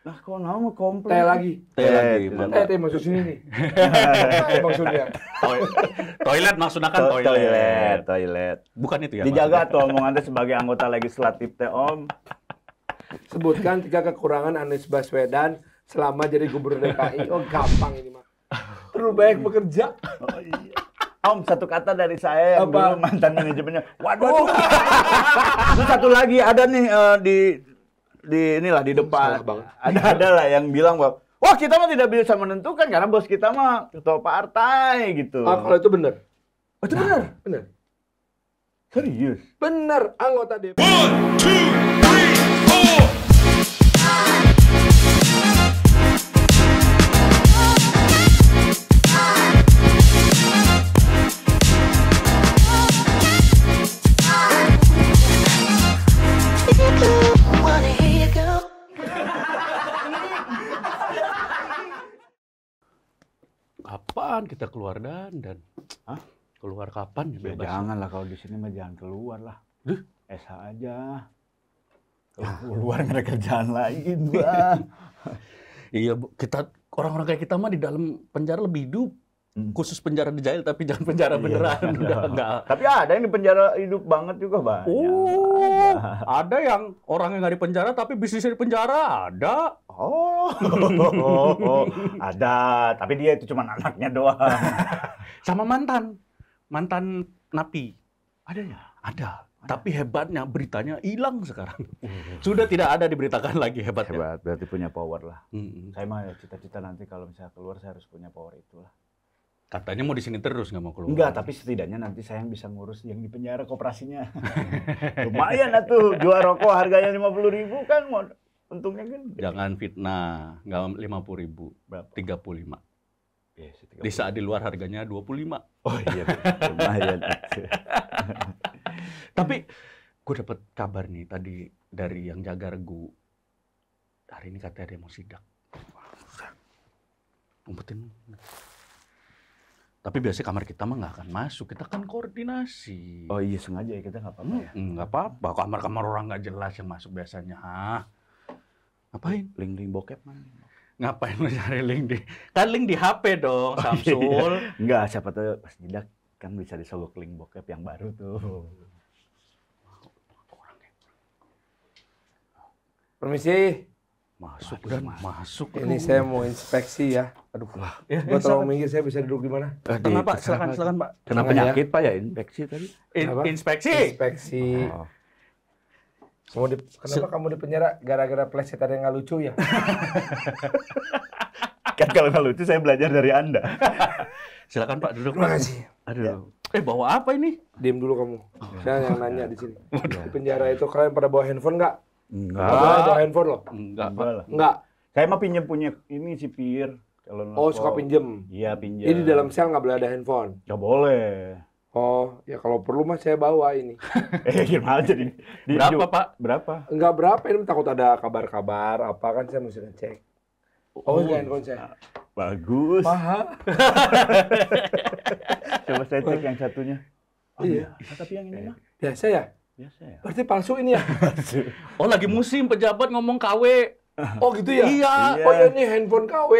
Lah kok nama komplain? Teh lagi. Teh masuk sini nih. Apa maksudnya? Toilet maksudnya kan Toilet. Bukan itu ya. Dijaga tuh omongan sebagai anggota legislatif teh Om. Sebutkan 3 kekurangan Anies Baswedan selama jadi gubernur DKI. Oh gampang ini mah. Terlalu banyak bekerja. Oh, iya. Om, satu kata dari saya yang dulu mantan manajemennya. Waduh. Terus satu lagi ada nih di inilah di depan. Ada lah yang bilang bahwa wah kita mah tidak bisa menentukan karena bos kita mah ketua partai gitu. Ah, kalau itu benar. Oh, itu benar? Benar. Serius? Benar, anggota DPR. 1, 2, 3, 4. Kapan kita keluar dandan? Hah? Keluar kapan? Ya, jangan lah kalau di sini mah jangan keluar lah. SH aja. Kalau keluar nggak ada kerjaan lain, Bang. Iya, kita orang-orang kayak kita mah di dalam penjara lebih hidup. Khusus penjara di jail tapi jangan penjara beneran. Enggak. Tapi ada yang di penjara hidup banget juga banyak. Oh, ada yang orang yang nggak di penjara tapi bisnisnya di penjara ada. Oh, ada. Tapi dia itu cuma anaknya doang. Sama mantan napi. Ada ya? Ada. Tapi hebatnya beritanya hilang sekarang. Sudah tidak ada diberitakan lagi hebatnya. Hebat, berarti punya power lah. Mm-mm. Saya mah ya cita-cita nanti kalau misalnya keluar saya harus punya power itulah. Katanya mau di sini terus nggak mau keluar. Enggak, tapi setidaknya nanti saya yang bisa ngurus yang di penjara koperasinya. Lumayan atuh, jual rokok harganya 50.000 kan, untungnya kan. Jangan fitnah, nggak 50.000, 35. Yes, Di saat di luar harganya 25. Oh iya, lumayan. Tapi gue dapat kabar nih tadi dari yang jaga regu. Hari ini katanya ada yang mau sidak. Umpetin. Tapi biasanya kamar kita mah nggak akan masuk, kita kan koordinasi. Oh iya, sengaja ya kita nggak apa-apa ya? Nggak apa-apa, kamar-kamar orang nggak jelas yang masuk biasanya. Ngapain? Link bokep mana? Ngapain lu cari link di? Kan link di HP dong, Samsul. Enggak, siapa tahu pas jidak kan bisa disogok link bokep yang baru tuh. Permisi. Masuk dan masuk. Ini saya mau inspeksi ya. Aduh, gua terlalu minggir, saya bisa duduk di mana? Kenapa? Silakan Pak. Kena penyakit Pak ya, infeksi tadi? Inspeksi. Inspeksi. Oh. Kenapa kamu di penjara? Gara-gara plesetan yang nggak lucu ya? Kan kalau nggak lucu saya belajar dari Anda. Silakan Pak, duduk. Terima kasih. Aduh. Bawa apa ini? Diam dulu kamu. Saya yang nanya di sini. Di penjara itu kalian pada bawa handphone nggak? Enggak. Nggak boleh bawa handphone loh. Enggak, Pak. Enggak lah. Nggak. Saya mah pinjam punya ini si Pir. Kalau Oh, suka pinjem. Iya, pinjam. Ini di dalam sel nggak boleh ada handphone. Nggak boleh. Oh, ya kalau perlu mah saya bawa ini. Gimana jadi? Berapa, Pak? Berapa? Enggak berapa, ini takut ada kabar-kabar apa kan saya mesti ngecek. Oh, ini handphone saya. Bagus. Mahal. Coba saya cek yang satunya. Iya. Tapi yang ini mah Biasa ya? biasa ya. Berarti palsu ini ya? Oh, lagi musim pejabat ngomong KW. Oh gitu ya? Iya. Oh ya ini handphone KW.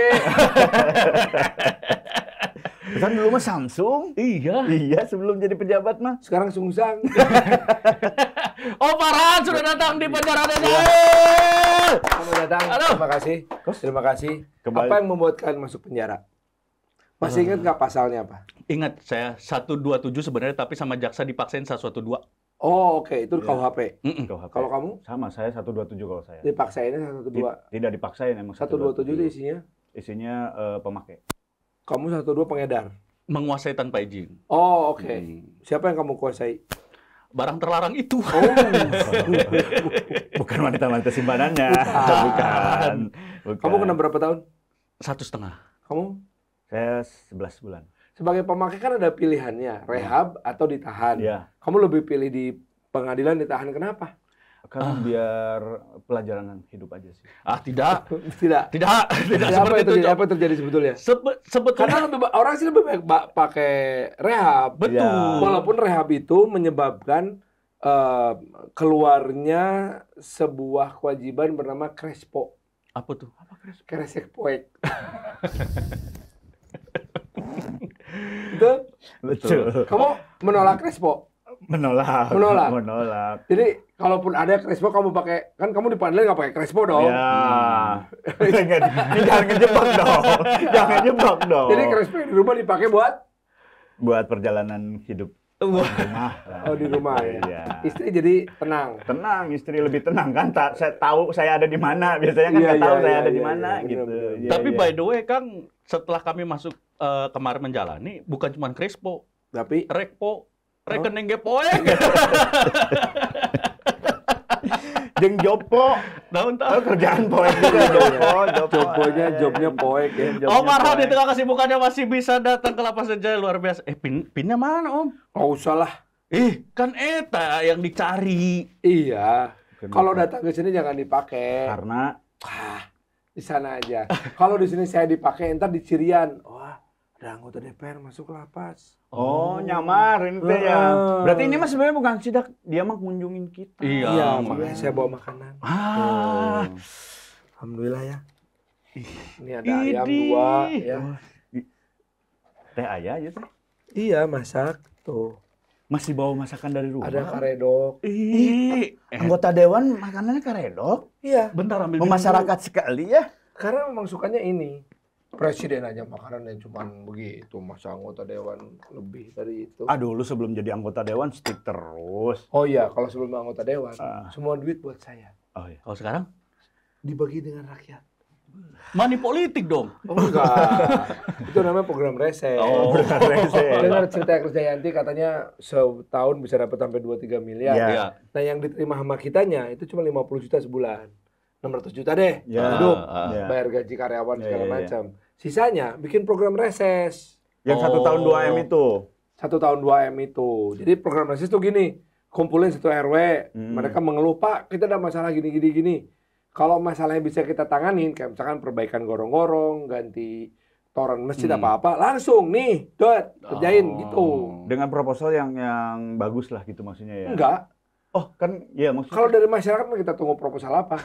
Kan dulu mah Samsung. Iya. Iya, sebelum jadi pejabat mah. Sekarang sungsang. Oh, Farhan sudah datang di penjara DKI. Selamat datang. Halo. Terima kasih. Terima kasih. Kembali. Apa yang membuat kalian masuk penjara? Masih ingat nggak pasalnya apa? Ingat saya 127 sebenarnya tapi sama jaksa dipaksain 112. Oh oke, itu KUHP. Kalau kamu? Sama, saya 127 kalau saya. Dipaksainnya 112. Tidak dipaksain emang 127 itu isinya? Isinya pemakai. Kamu 112 pengedar? Menguasai tanpa izin. Oh oke. Siapa yang kamu kuasai? Barang terlarang itu. Oh. Bukan wanita-wanita simpanannya. Bukan. Kamu kena berapa tahun? 1,5. Kamu? Saya 11 bulan. Sebagai pemakai kan ada pilihannya, rehab atau ditahan. Iya. Kamu lebih pilih di pengadilan ditahan, kenapa? Karena biar pelajaran hidup aja sih. Tidak. Tidak. Tidak seperti itu. Apa yang terjadi sebetulnya? Sebetulnya Karena orang sih lebih baik pakai rehab. betul. Ya. Walaupun rehab itu menyebabkan keluarnya sebuah kewajiban bernama Crespo. Apa tuh? Kresek poek. Betul? Betul. Kamu menolak Crespo? Menolak. Jadi kalaupun ada Crespo kamu pakai, kan kamu di panggilan nggak pakai Crespo dong? Ya. Ini jangan ngejebak dong. Jangan jebak dong. Jadi Crespo di rumah dipakai buat perjalanan hidup. Rumah. Oh, di rumah ya. Iya. Istri jadi tenang. Tenang, istri lebih tenang kan. Saya tahu saya ada di mana. Biasanya kan nggak tahu saya ada di mana gitu. bener. Iya, Tapi iya. by the way, Kang, setelah kami masuk kemarin menjalani, bukan cuma Crespo, Tapi Rekpo, rekening gepoek. Jeng Jopo. Tahu-tahu. Kerjaan poek juga Jopo. jobnya poek ya. Om Arhan di tengah kesibukannya masih bisa datang ke Lapas Jaya, luar biasa. Pinnya mana, Om? Nggak usah lah. Kan eta yang dicari. Iya. Kalau datang ke sini jangan dipakai. Karena Di sana aja. Kalau di sini saya dipakai, ntar di Cirian. Wah, ada anggota DPR masuk lapas. nyamar ini teh ya. Berarti ini mah sebenarnya bukan sidak, dia mah kunjungin kita. Iya, makanya saya bawa makanan. Alhamdulillah ya. Ini ada ayam 2 ya. Teh ayah aja teh. Iya, masak tuh. Masih bawa masakan dari rumah. Ada karedok. Anggota dewan makanannya karedok. Iya. Bentar ambil Memasyarakat sekali ya. Karena memang sukanya ini. Presiden aja makanannya cuma begitu, masa anggota dewan lebih dari itu. Aduh, lu sebelum jadi anggota dewan stick terus. Oh iya, kalau sebelum anggota dewan, semua duit buat saya. Oh iya. Kalau sekarang? Dibagi dengan rakyat. Money politik dong. Oh enggak. Itu namanya program reses. Oh, Dengar cerita Krisdayanti katanya setahun bisa dapat sampai 2-3 miliar. Iya. Nah, yang diterima sama kitanya itu cuma 50 juta sebulan. 600 juta deh. Ya. Hidup. Ya. Bayar gaji karyawan segala Ya. macam. Sisanya bikin program reses. Yang 1 tahun 2 M itu. 1 tahun 2 M itu. Jadi program reses tuh gini, kumpulin 1 RW, mereka mengeluh, Pak, kita ada masalah gini. Kalau masalahnya bisa kita tanganin, kayak misalkan perbaikan gorong-gorong, ganti toren masjid apa-apa, langsung nih, kerjain gitu. Dengan proposal yang bagus lah gitu maksudnya ya. Enggak. Oh, kan ya maksudnya. Kalau dari masyarakat kita tunggu proposal apa?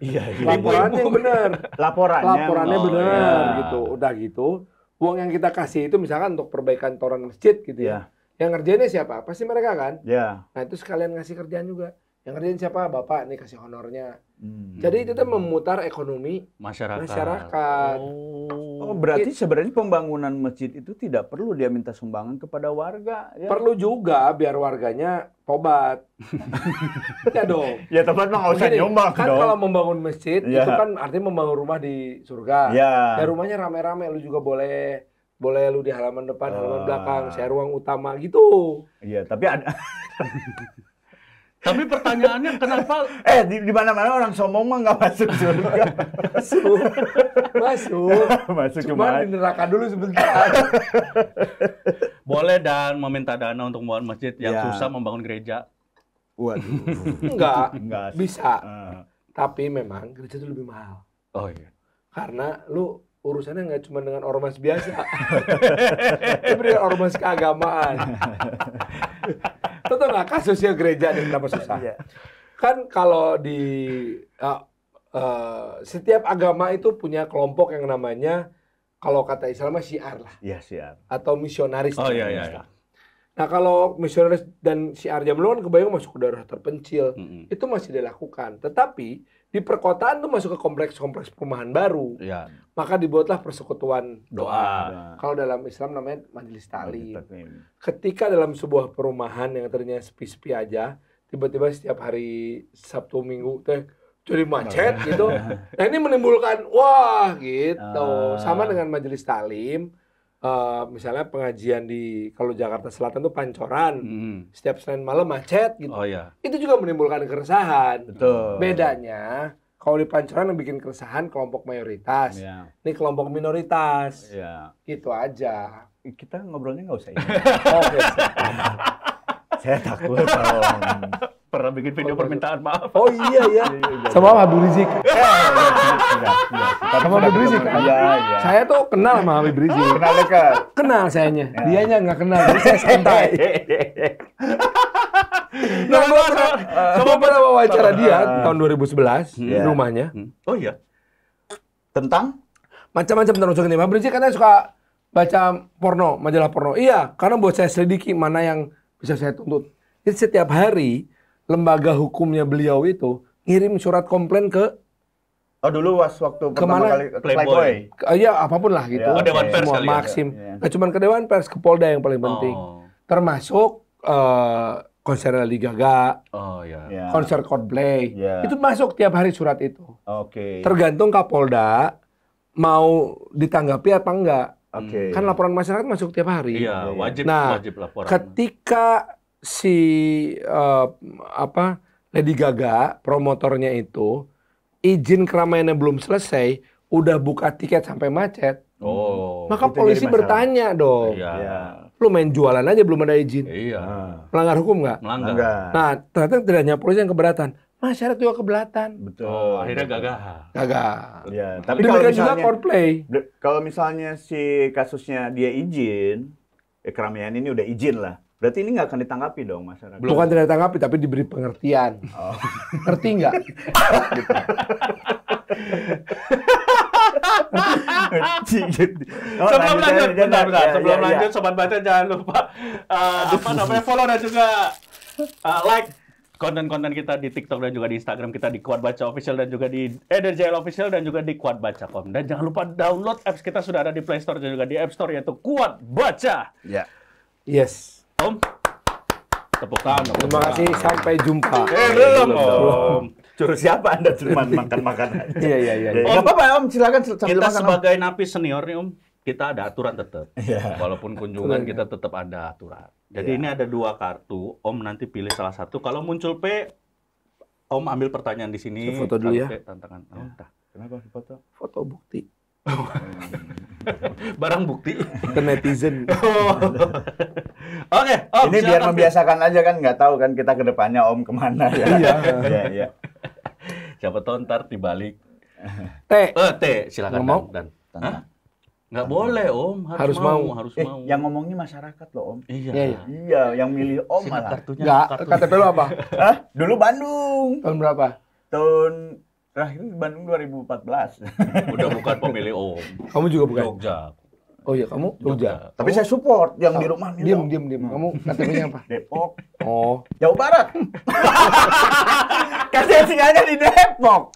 Iya. Laporannya yang benar. Laporannya benar gitu. Udah gitu, uang yang kita kasih itu misalkan untuk perbaikan toren masjid gitu ya. Yang ngerjainnya siapa? Pasti mereka kan? Ya. Nah, itu sekalian ngasih kerjaan juga. Yang ngerjain siapa? Bapak nih kasih honornya. Jadi itu tuh memutar ekonomi masyarakat. Oh, berarti sebenarnya pembangunan masjid itu tidak perlu dia minta sumbangan kepada warga. Ya? Perlu juga biar warganya tobat. Ya dong. Ya tobat mah nggak usah nyumbang kan dong. kalau membangun masjid itu kan artinya membangun rumah di surga. Ya rumahnya rame-rame, lu juga boleh lu di halaman depan, halaman belakang, saya ruang utama gitu. Iya, tapi ada. Tapi pertanyaannya kenapa? Di mana-mana orang sombong mah nggak masuk surga. Masuk. Cuma di neraka dulu sebentar. Boleh dan meminta dana untuk membangun masjid yang susah membangun gereja. Waduh. Enggak. Bisa. Tapi memang gereja itu lebih mahal. Oh iya. Karena lu urusannya nggak cuma dengan ormas biasa, tapi dengan ormas keagamaan. Tentu nggak kasusnya gereja ini kenapa susah? Kan kalau di setiap agama itu punya kelompok yang namanya, kalau kata Islam syiar lah. Iya, syiar. Atau misionaris. Oh iya. Nah kalau misionaris dan syiar zaman dulu kan kebayang masuk ke daerah terpencil, itu masih dilakukan. Tetapi di perkotaan tuh masuk ke kompleks perumahan baru. Iya. Maka dibuatlah persekutuan Doa. Kalau dalam Islam namanya majelis taklim. Ketika dalam sebuah perumahan yang ternyata sepi-sepi aja, tiba-tiba setiap hari Sabtu Minggu teh jadi macet gitu. Nah ini menimbulkan wah gitu. Sama dengan majelis taklim. Misalnya pengajian di kalau Jakarta Selatan tuh Pancoran, setiap Senin malam macet gitu. Oh iya. Itu juga menimbulkan keresahan. Betul. Bedanya kalau di Pancoran yang bikin keresahan kelompok mayoritas, ini kelompok minoritas. Gitu aja. Kita ngobrolnya nggak usah ini. Oke. Saya takut dong. Pernah bikin video permintaan maaf. Oh iya. Sama Habib Rizik. Sama Habib Rizik. Iya. Saya tuh kenal sama Habib Rizik. Kenal dekat. Kenal sayanya. Dianya nggak kenal. Jadi saya santai. Nah, gue pernah wawancara dia tahun 2011 di rumahnya. Oh iya. Tentang? Macam-macam termasuk ini. Habib Rizik katanya suka baca porno, majalah porno. Iya, karena buat saya selidiki mana yang bisa saya tuntut. Jadi setiap hari lembaga hukumnya beliau itu ngirim surat komplain ke dulu waktu pertama kali Playboy. Iya, apapun lah gitu. Ke Dewan Pers kali ya? Maxim. Nggak cuma ke Dewan Pers, ke Polda yang paling penting. Termasuk konser Lady Gaga, konser Coldplay. Itu masuk tiap hari surat itu. Tergantung Kapolda mau ditanggapi apa enggak. Kan laporan masyarakat masuk tiap hari. Iya, wajib laporan. Ketika si Lady Gaga promotornya itu izin keramaiannya belum selesai, udah buka tiket sampai macet. Maka polisi bertanya dong. Lu main jualan aja belum ada izin. Melanggar hukum nggak? Melanggar. Nah, ternyata tidak hanya polisi yang keberatan. Masyarakat juga keberatan. Betul. Akhirnya gagal. Ya, tapi kalau misalnya juga Coldplay. Kalau misalnya si kasusnya dia izin, keramaian ini udah izin lah. Berarti ini nggak akan ditanggapi dong masyarakat. Bukan tidak ditanggapi, tapi diberi pengertian. Ngerti nggak? Sebelum lanjut, sebelum lanjut, Sobat Baca jangan lupa follow dan juga like konten-konten kita di TikTok dan juga di Instagram kita di Kuat Baca Official dan juga di Ederjail Official dan juga di Kuatbaca.com. Dan jangan lupa download apps kita, sudah ada di Play Store dan juga di App Store, yaitu Kuat Baca. Yes. Om, tepuk tangan. Terima kasih, sampai jumpa. Belum, Om. Curu siapa Anda cuma makan-makan aja? Iya. Nggak apa-apa Om, silakan sambil kita makan. sebagai napi senior nih Om, kita ada aturan tetap. Walaupun kunjungan kita tetap ada aturan. Jadi ini ada 2 kartu, Om nanti pilih salah satu. Kalau muncul P, Om ambil pertanyaan di sini. Saya foto dulu ya. Tantangan. Kenapa foto? Foto bukti. Barang bukti ke netizen. Oke, Om. Ini biar membiasakan aja kan, nggak tahu kan kita ke depannya Om kemana ya. Iya. Siapa tahu ntar dibalik. T, silakan. Mau? Dan. Nggak boleh Om, harus mau. Yang ngomongnya masyarakat loh Om. Iya, yang milih Om malah. Nggak, KTP lu apa? Dulu Bandung. Tahun berapa? Tahun terakhir Bandung 2014. Udah bukan pemilih Om. Kamu juga bukan? Jogja. Oh iya, kamu Jogja. Tapi saya support yang di rumah. Diam. Kamu KTP-nya apa? Depok. Oh. Jawa Barat. Kasih tinggalnya di Depok.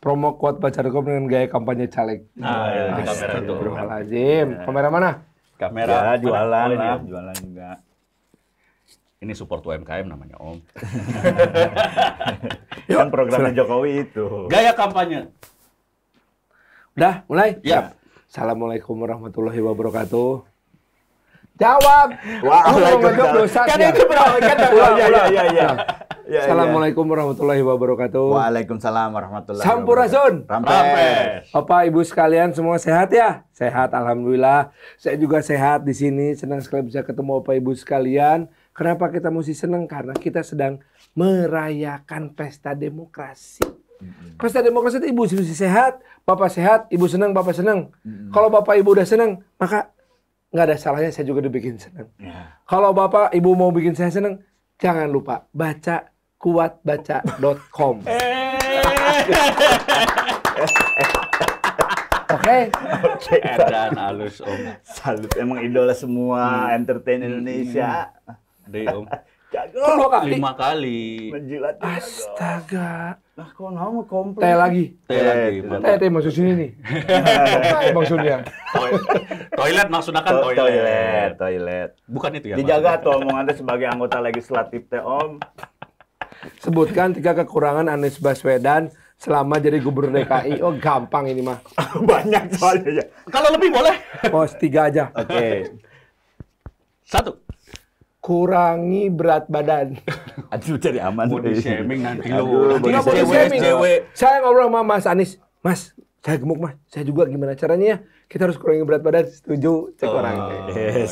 Promo Kuat Baca.com dengan gaya kampanye caleg. Di kamera itu. Astagfirullahaladzim. Kamera mana? Kamera. Jualan lah. Jualan juga. Ini support UMKM namanya Om. Kan programnya Jokowi itu. Gaya kampanye. Udah, mulai? Ya. Assalamualaikum warahmatullahi wabarakatuh. Jawab. Waalaikumsalam. Kan itu Iya. Assalamualaikum warahmatullahi wabarakatuh. Waalaikumsalam warahmatullahi wabarakatuh. Sampurasun. Rampes. Bapak Ibu sekalian semua sehat ya? Sehat, alhamdulillah. Saya juga sehat di sini. Senang sekali bisa ketemu Bapak Ibu sekalian. Kenapa kita mesti senang? Karena kita sedang merayakan pesta demokrasi. Pesta demokrasi itu Ibu mesti sehat, Bapak sehat, Ibu senang, Bapak senang. Kalau Bapak Ibu udah senang, maka nggak ada salahnya saya juga dibikin senang. Kalau Bapak Ibu mau bikin saya senang, jangan lupa baca kuatbaca.com. Oke. Edan halus Om. Salut, emang idola semua entertain Indonesia. Deh Om. Jago. 5 kali. Menjilat. Astaga. Lah kok mau komplain? Teh lagi. Teh masuk sini nih. Apa maksudnya? Toilet maksudnya kan Toilet. Bukan itu ya. Dijaga tuh omongan Anda sebagai anggota legislatif teh Om. Sebutkan 3 kekurangan Anies Baswedan selama jadi gubernur DKI. Oh gampang ini mah. Banyak soalnya ya. Kalau lebih boleh. Oh 3 aja. Oke. 1. Kurangi berat badan. Aduh cari aman. Body shaming nanti lo. Nggak body shaming. Saya ngobrol sama Mas Anies. Mas, saya gemuk Mas. Saya juga gimana caranya ya? Kita harus kurangi berat badan. Setuju. Cek orang. 1.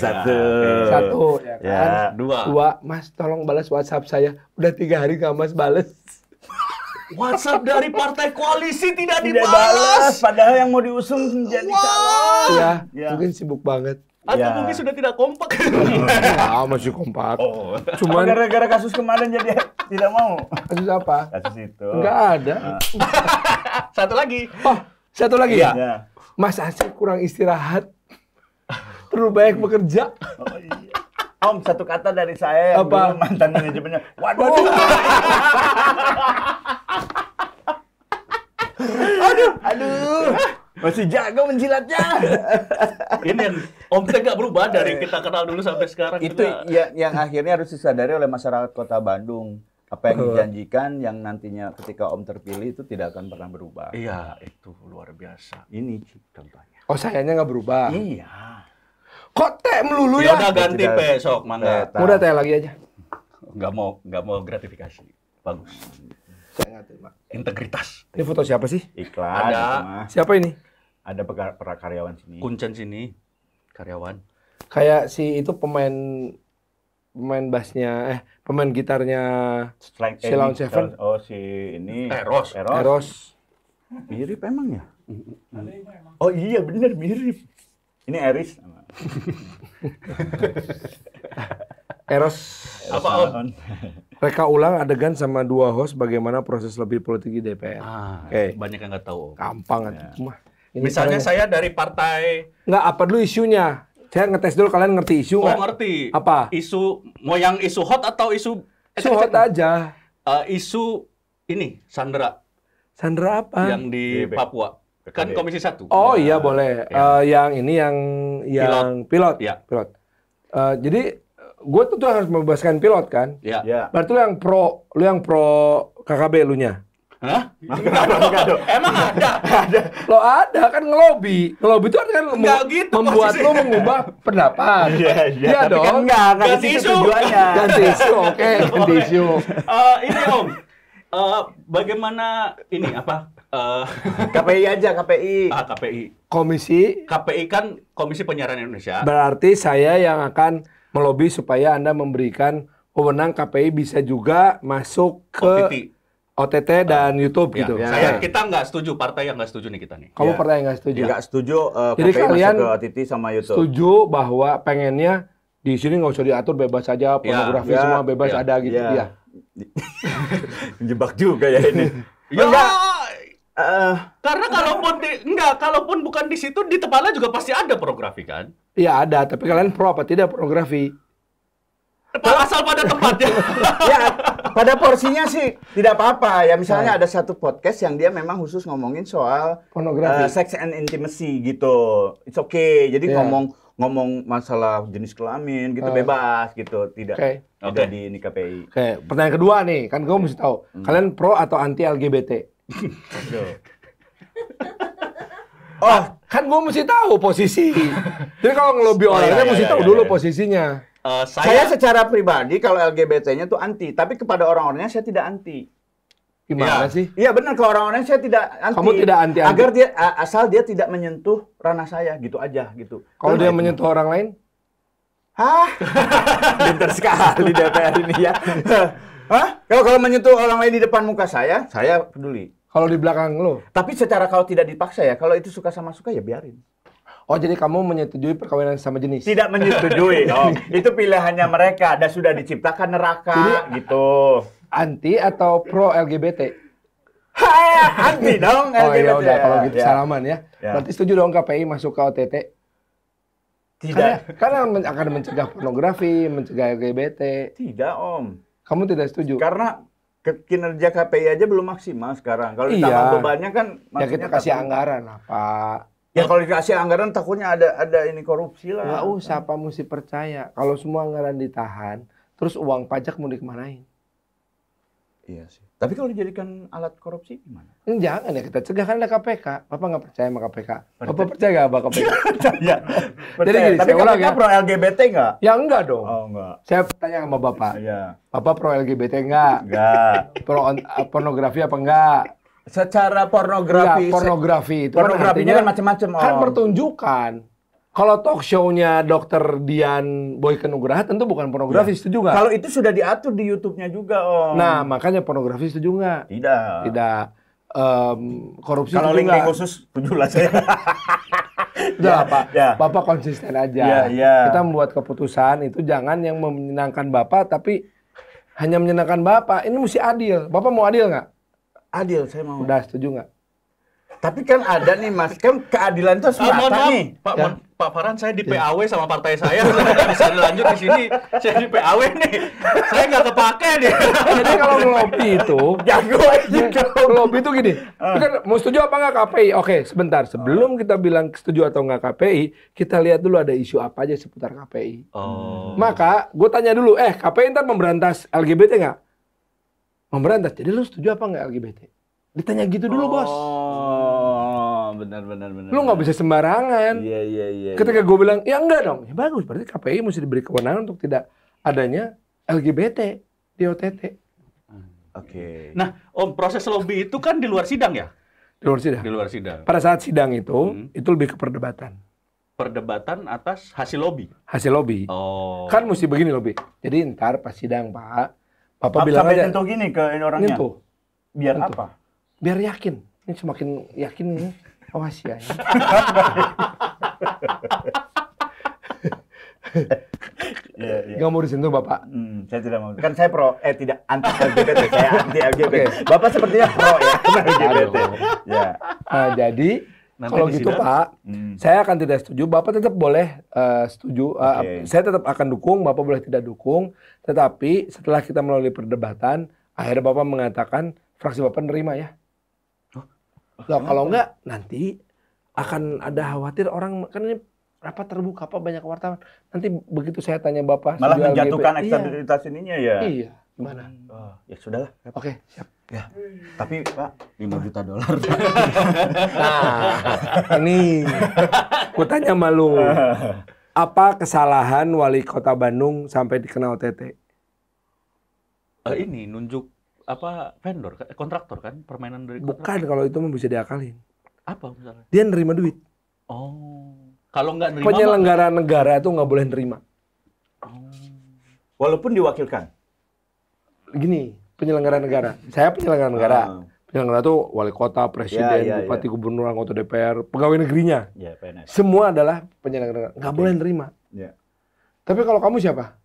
Ya kan? 2. Mas tolong balas WhatsApp saya. Udah 3 hari nggak Mas balas. WhatsApp dari partai koalisi tidak dibalas. Padahal yang mau diusung menjadi calon. Ya, mungkin sibuk banget. Atau mungkin sudah tidak kompak? Masih kompak. Oh. Cuman gara-gara kasus kemarin jadi tidak mau. kasus apa? Kasus itu. Enggak ada. Satu lagi. Oh, satu lagi ya? Ya. Mas Asih kurang istirahat. Terlalu banyak bekerja. Oh, iya. Om, satu kata dari saya yang Apa? dulu mantan manajemennya. Waduh. Aduh. Masih jago menjilatnya. Ini yang Om Teh nggak berubah dari kita kenal dulu sampai sekarang. Itu juga. yang akhirnya harus disadari oleh masyarakat Kota Bandung. Apa yang dijanjikan yang nantinya ketika Om terpilih itu tidak akan pernah berubah. Iya, itu luar biasa. Ini contohnya. Oh, sayanya nggak berubah. Iya. Kok teh melulu Ya ya? udah ganti besok, mangga. Udah teh lagi aja. Nggak mau gratifikasi. Bagus. Saya nggak terima. Integritas. Ini foto siapa sih? Iklan. Ada. itu mah. Siapa ini? Ada prakaryawan sini. Kuncen sini, karyawan. Kayak si itu pemain bassnya, pemain gitarnya Sheila on Seven. Oh, si ini. Eros. Eros. Mirip emang ya? Oh iya bener mirip. Ini Eris. Eros. Apa, Om? Reka ulang adegan sama dua host bagaimana proses lebih politik di DPR. Oke. Banyak yang nggak tahu. Gampang aja. Cuma ini Misalnya caranya. saya dari partai. Nggak, apa dulu isunya? Saya ngetes dulu, kalian ngerti isu Oh, nggak? ngerti. Apa? Isu mau yang isu hot atau isu Isu hot aja. isu ini Sandra Sandra apa? yang di Papua. Kan Komisi 1. Oh iya boleh. Ya. Yang ini yang pilot. Ya. Pilot. Jadi gue tuh harus membebaskan pilot kan. Ya. Ya. Berarti lu yang pro KKB lu nya. Hah? Enggak dong. Emang ada? Lo ada kan ngelobi. Ngelobi itu kan Nggak gitu membuat posisinya. lo mengubah pendapat. Iya, Iya tapi dong. kan enggak Ganti ke situ isu. tujuannya. Ganti isu, oke, ganti isu. Ini Om. Bagaimana ini apa? KPI aja, KPI. KPI. Komisi KPI kan Komisi Penyiaran Indonesia. berarti saya yang akan melobi supaya Anda memberikan wewenang KPI bisa juga masuk ke OTT dan YouTube Ya, gitu. kita nggak setuju, partai yang nggak setuju nih kita nih. Kamu Ya. partai yang nggak setuju? Nggak setuju Jadi KPI kalian masuk ke OTT sama YouTube. Setuju bahwa pengennya di sini nggak usah diatur, bebas saja, pornografi ya, semua bebas ya, ada gitu. ya. Iya. Jebak juga ya ini. Ya, Enggak. karena kalaupun bukan di situ, di Tepala juga pasti ada pornografi kan? Iya ada, tapi kalian pro apa tidak pornografi? Asal pada tempatnya. Ya, pada porsinya sih tidak apa-apa. Ya misalnya ada satu podcast yang dia memang khusus ngomongin soal Pornografi. sex and intimacy gitu. It's okay. Jadi Iya. ngomong masalah jenis kelamin gitu bebas gitu. Tidak Oke. di ini KPI. Oke, pertanyaan kedua nih, kan kamu mesti tahu. Kalian pro atau anti LGBT? Oh, Kan gue mesti tahu posisi. Jadi kalau ngelobi orangnya mesti tahu dulu posisinya. saya secara pribadi kalau LGBT-nya tuh anti, tapi kepada orang-orangnya saya tidak anti. Gimana Iya. sih? Iya benar, ke orang-orang saya tidak anti. Kamu tidak anti-anti? Agar dia asal dia tidak menyentuh ranah saya gitu aja gitu. Kalau dia menyentuh orang lain? Hah? Pintar sekali DPR ini ya. Hah? Kalau menyentuh orang lain di depan muka saya peduli. Kalau di belakang lo? Tapi secara kalau tidak dipaksa ya, kalau itu suka sama suka ya biarin. Oh, jadi kamu menyetujui perkawinan sama jenis? Tidak menyetujui. Oh, itu pilihannya mereka. Dan sudah diciptakan neraka gitu. Anti atau pro LGBT? Anti dong Oh LGBT. ya udah, kalau gitu Ya. salaman ya. Ya. Berarti setuju dong KPI masuk ke OTT? Tidak. Karena akan mencegah pornografi, mencegah LGBT. Tidak, Om. Kamu tidak setuju? Karena kinerja KPI aja belum maksimal sekarang. Kalau Iya. ditambah bebannya kan Ya kita maksudnya kasih takut- anggaran lah, Pak. Ya kalau dikasih anggaran takutnya ada ini korupsi lah. Nggak usah, Pak, mesti percaya. Kalau semua anggaran ditahan, terus uang pajak mau dikemanain? Iya sih. Tapi kalau dijadikan alat korupsi gimana? Jangan ya, kita cegah, kan ada KPK. Bapak nggak percaya sama KPK? Bapak percaya nggak sama KPK? Iya. Jadi gini, tapi saya ulang KPK ya. pro LGBT nggak? Ya enggak dong. Oh enggak. Saya tanya sama Bapak. Iya. Bapak pro LGBT enggak? Enggak. Pro pornografi apa enggak? Secara pornografi. Enggak, pornografi itu Pornografinya kan macam-macam, Kan Om. pertunjukan. Kalau talk show-nya Dr. Dian Boyke Nugraha tentu bukan pornografi, setuju nggak? Kalau itu sudah diatur di YouTube-nya juga, Om. Nah, makanya pornografi setuju nggak? Tidak. Tidak. Korupsi Kalau setuju link-link nggak? khusus setuju lah saya. Udah Pak, Bapak konsisten aja. Kita membuat keputusan itu jangan yang menyenangkan Bapak, tapi hanya menyenangkan Bapak. Ini mesti adil. Bapak mau adil nggak? Adil, saya mau. Udah setuju nggak? Tapi kan ada nih Mas, kan keadilan itu merata nih. Pak Farhan, saya di PAW sama partai saya, saya nggak bisa lanjut di sini. Saya di PAW nih, saya nggak kepake nih. Jadi kalau ngelobi itu, jago aja. Ngelobi itu gini, kan mau setuju apa nggak KPI? Oke, sebentar. Sebelum kita bilang setuju atau nggak KPI, kita lihat dulu ada isu apa aja seputar KPI. Maka, gue tanya dulu, KPI ntar memberantas LGBT nggak? Memberantas. Jadi lu setuju apa nggak LGBT? Ditanya gitu dulu, Bos. Benar. Lu nggak bisa sembarangan. Iya. Ketika gue bilang, ya enggak dong. Ya bagus, berarti KPI mesti diberi kewenangan untuk tidak adanya LGBT di OTT. Oke. Nah, Om, proses lobby itu kan di luar sidang ya? Di luar sidang. Di luar sidang. Pada saat sidang itu lebih ke perdebatan. Perdebatan atas hasil lobby? Hasil lobby. Kan mesti begini lobby. Jadi ntar pas sidang, Bapak bilang aja. Nyentuh gini ke orangnya? Nyentuh. Biar apa? Biar yakin. Ini semakin yakin nih. Awas ya. Nggak mau disentuh Bapak? Saya tidak mau. Kan saya tidak anti LGBT. Saya anti LGBT. Bapak sepertinya pro ya LGBT. Ya. Nah, jadi kalau gitu Pak, saya akan tidak setuju. Bapak tetap boleh setuju. Saya tetap akan dukung. Bapak boleh tidak dukung. Tetapi setelah kita melalui perdebatan, akhirnya Bapak mengatakan fraksi Bapak nerima ya. Loh, kalau enggak nanti akan ada khawatir orang, kan ini rapat terbuka Pak, banyak wartawan. Nanti begitu saya tanya Bapak malah menjatuhkan ekstabilitas ininya ya. Iya, gimana? Ya sudahlah. Oke, siap. Ya. Tapi Pak, $5 juta. Nah, ini aku tanya malu. Apa kesalahan wali kota Bandung sampai dikenal OTT? Ini nunjuk vendor, kontraktor kan, permainan dari kontraktor. Bukan, kalau itu bisa diakalin. Apa misalnya? Dia nerima duit. Kalau nggak nerima, penyelenggara negara itu nggak boleh nerima. Walaupun diwakilkan. Gini, penyelenggara negara. Saya penyelenggara negara. Penyelenggara itu wali kota, presiden, bupati, gubernur, anggota DPR, pegawai negerinya. Ya, PNS. Semua adalah penyelenggara negara. Nggak boleh nerima. Ya. Tapi kalau kamu siapa?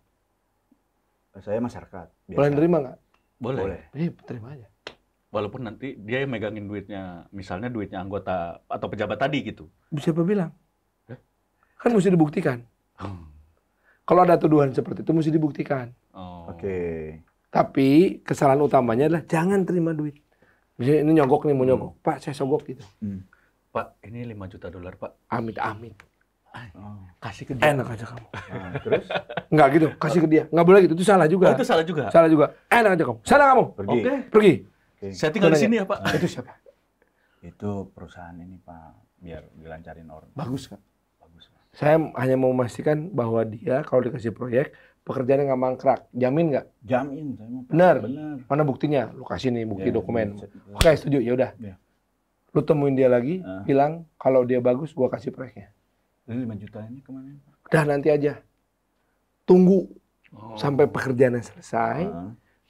Saya masyarakat. Biasa. Boleh nerima nggak? Boleh. Terima aja. Walaupun nanti dia yang megangin duitnya, misalnya duitnya anggota atau pejabat tadi gitu. Siapa bilang? Kan mesti dibuktikan. Kalau ada tuduhan seperti itu mesti dibuktikan. Oke. Tapi kesalahan utamanya adalah jangan terima duit. Misalnya ini nyogok nih, mau nyogok. Pak, saya sogok gitu. Pak, ini $5 juta, Pak. Amit. Kasih ke dia. Enak aja kamu. Terus? Enggak gitu, kasih ke dia. Enggak boleh gitu, itu salah juga. Itu salah juga? Salah juga. Enak aja kamu. Sana kamu. Pergi. Saya tinggal di sini ya Pak. Itu siapa? Itu perusahaan ini Pak, biar dilancarin orang. Bagus kan? Bagus. Saya hanya mau memastikan bahwa dia kalau dikasih proyek, pekerjaannya nggak mangkrak. Jamin nggak? Jamin. Benar. Mana buktinya? Lu kasih nih bukti dokumen. Oke, setuju. Ya udah. Lu temuin dia lagi, bilang kalau dia bagus, gua kasih proyeknya. Ini 5 juta ini kemana Pak? Udah nanti aja. Tunggu sampai pekerjaannya selesai.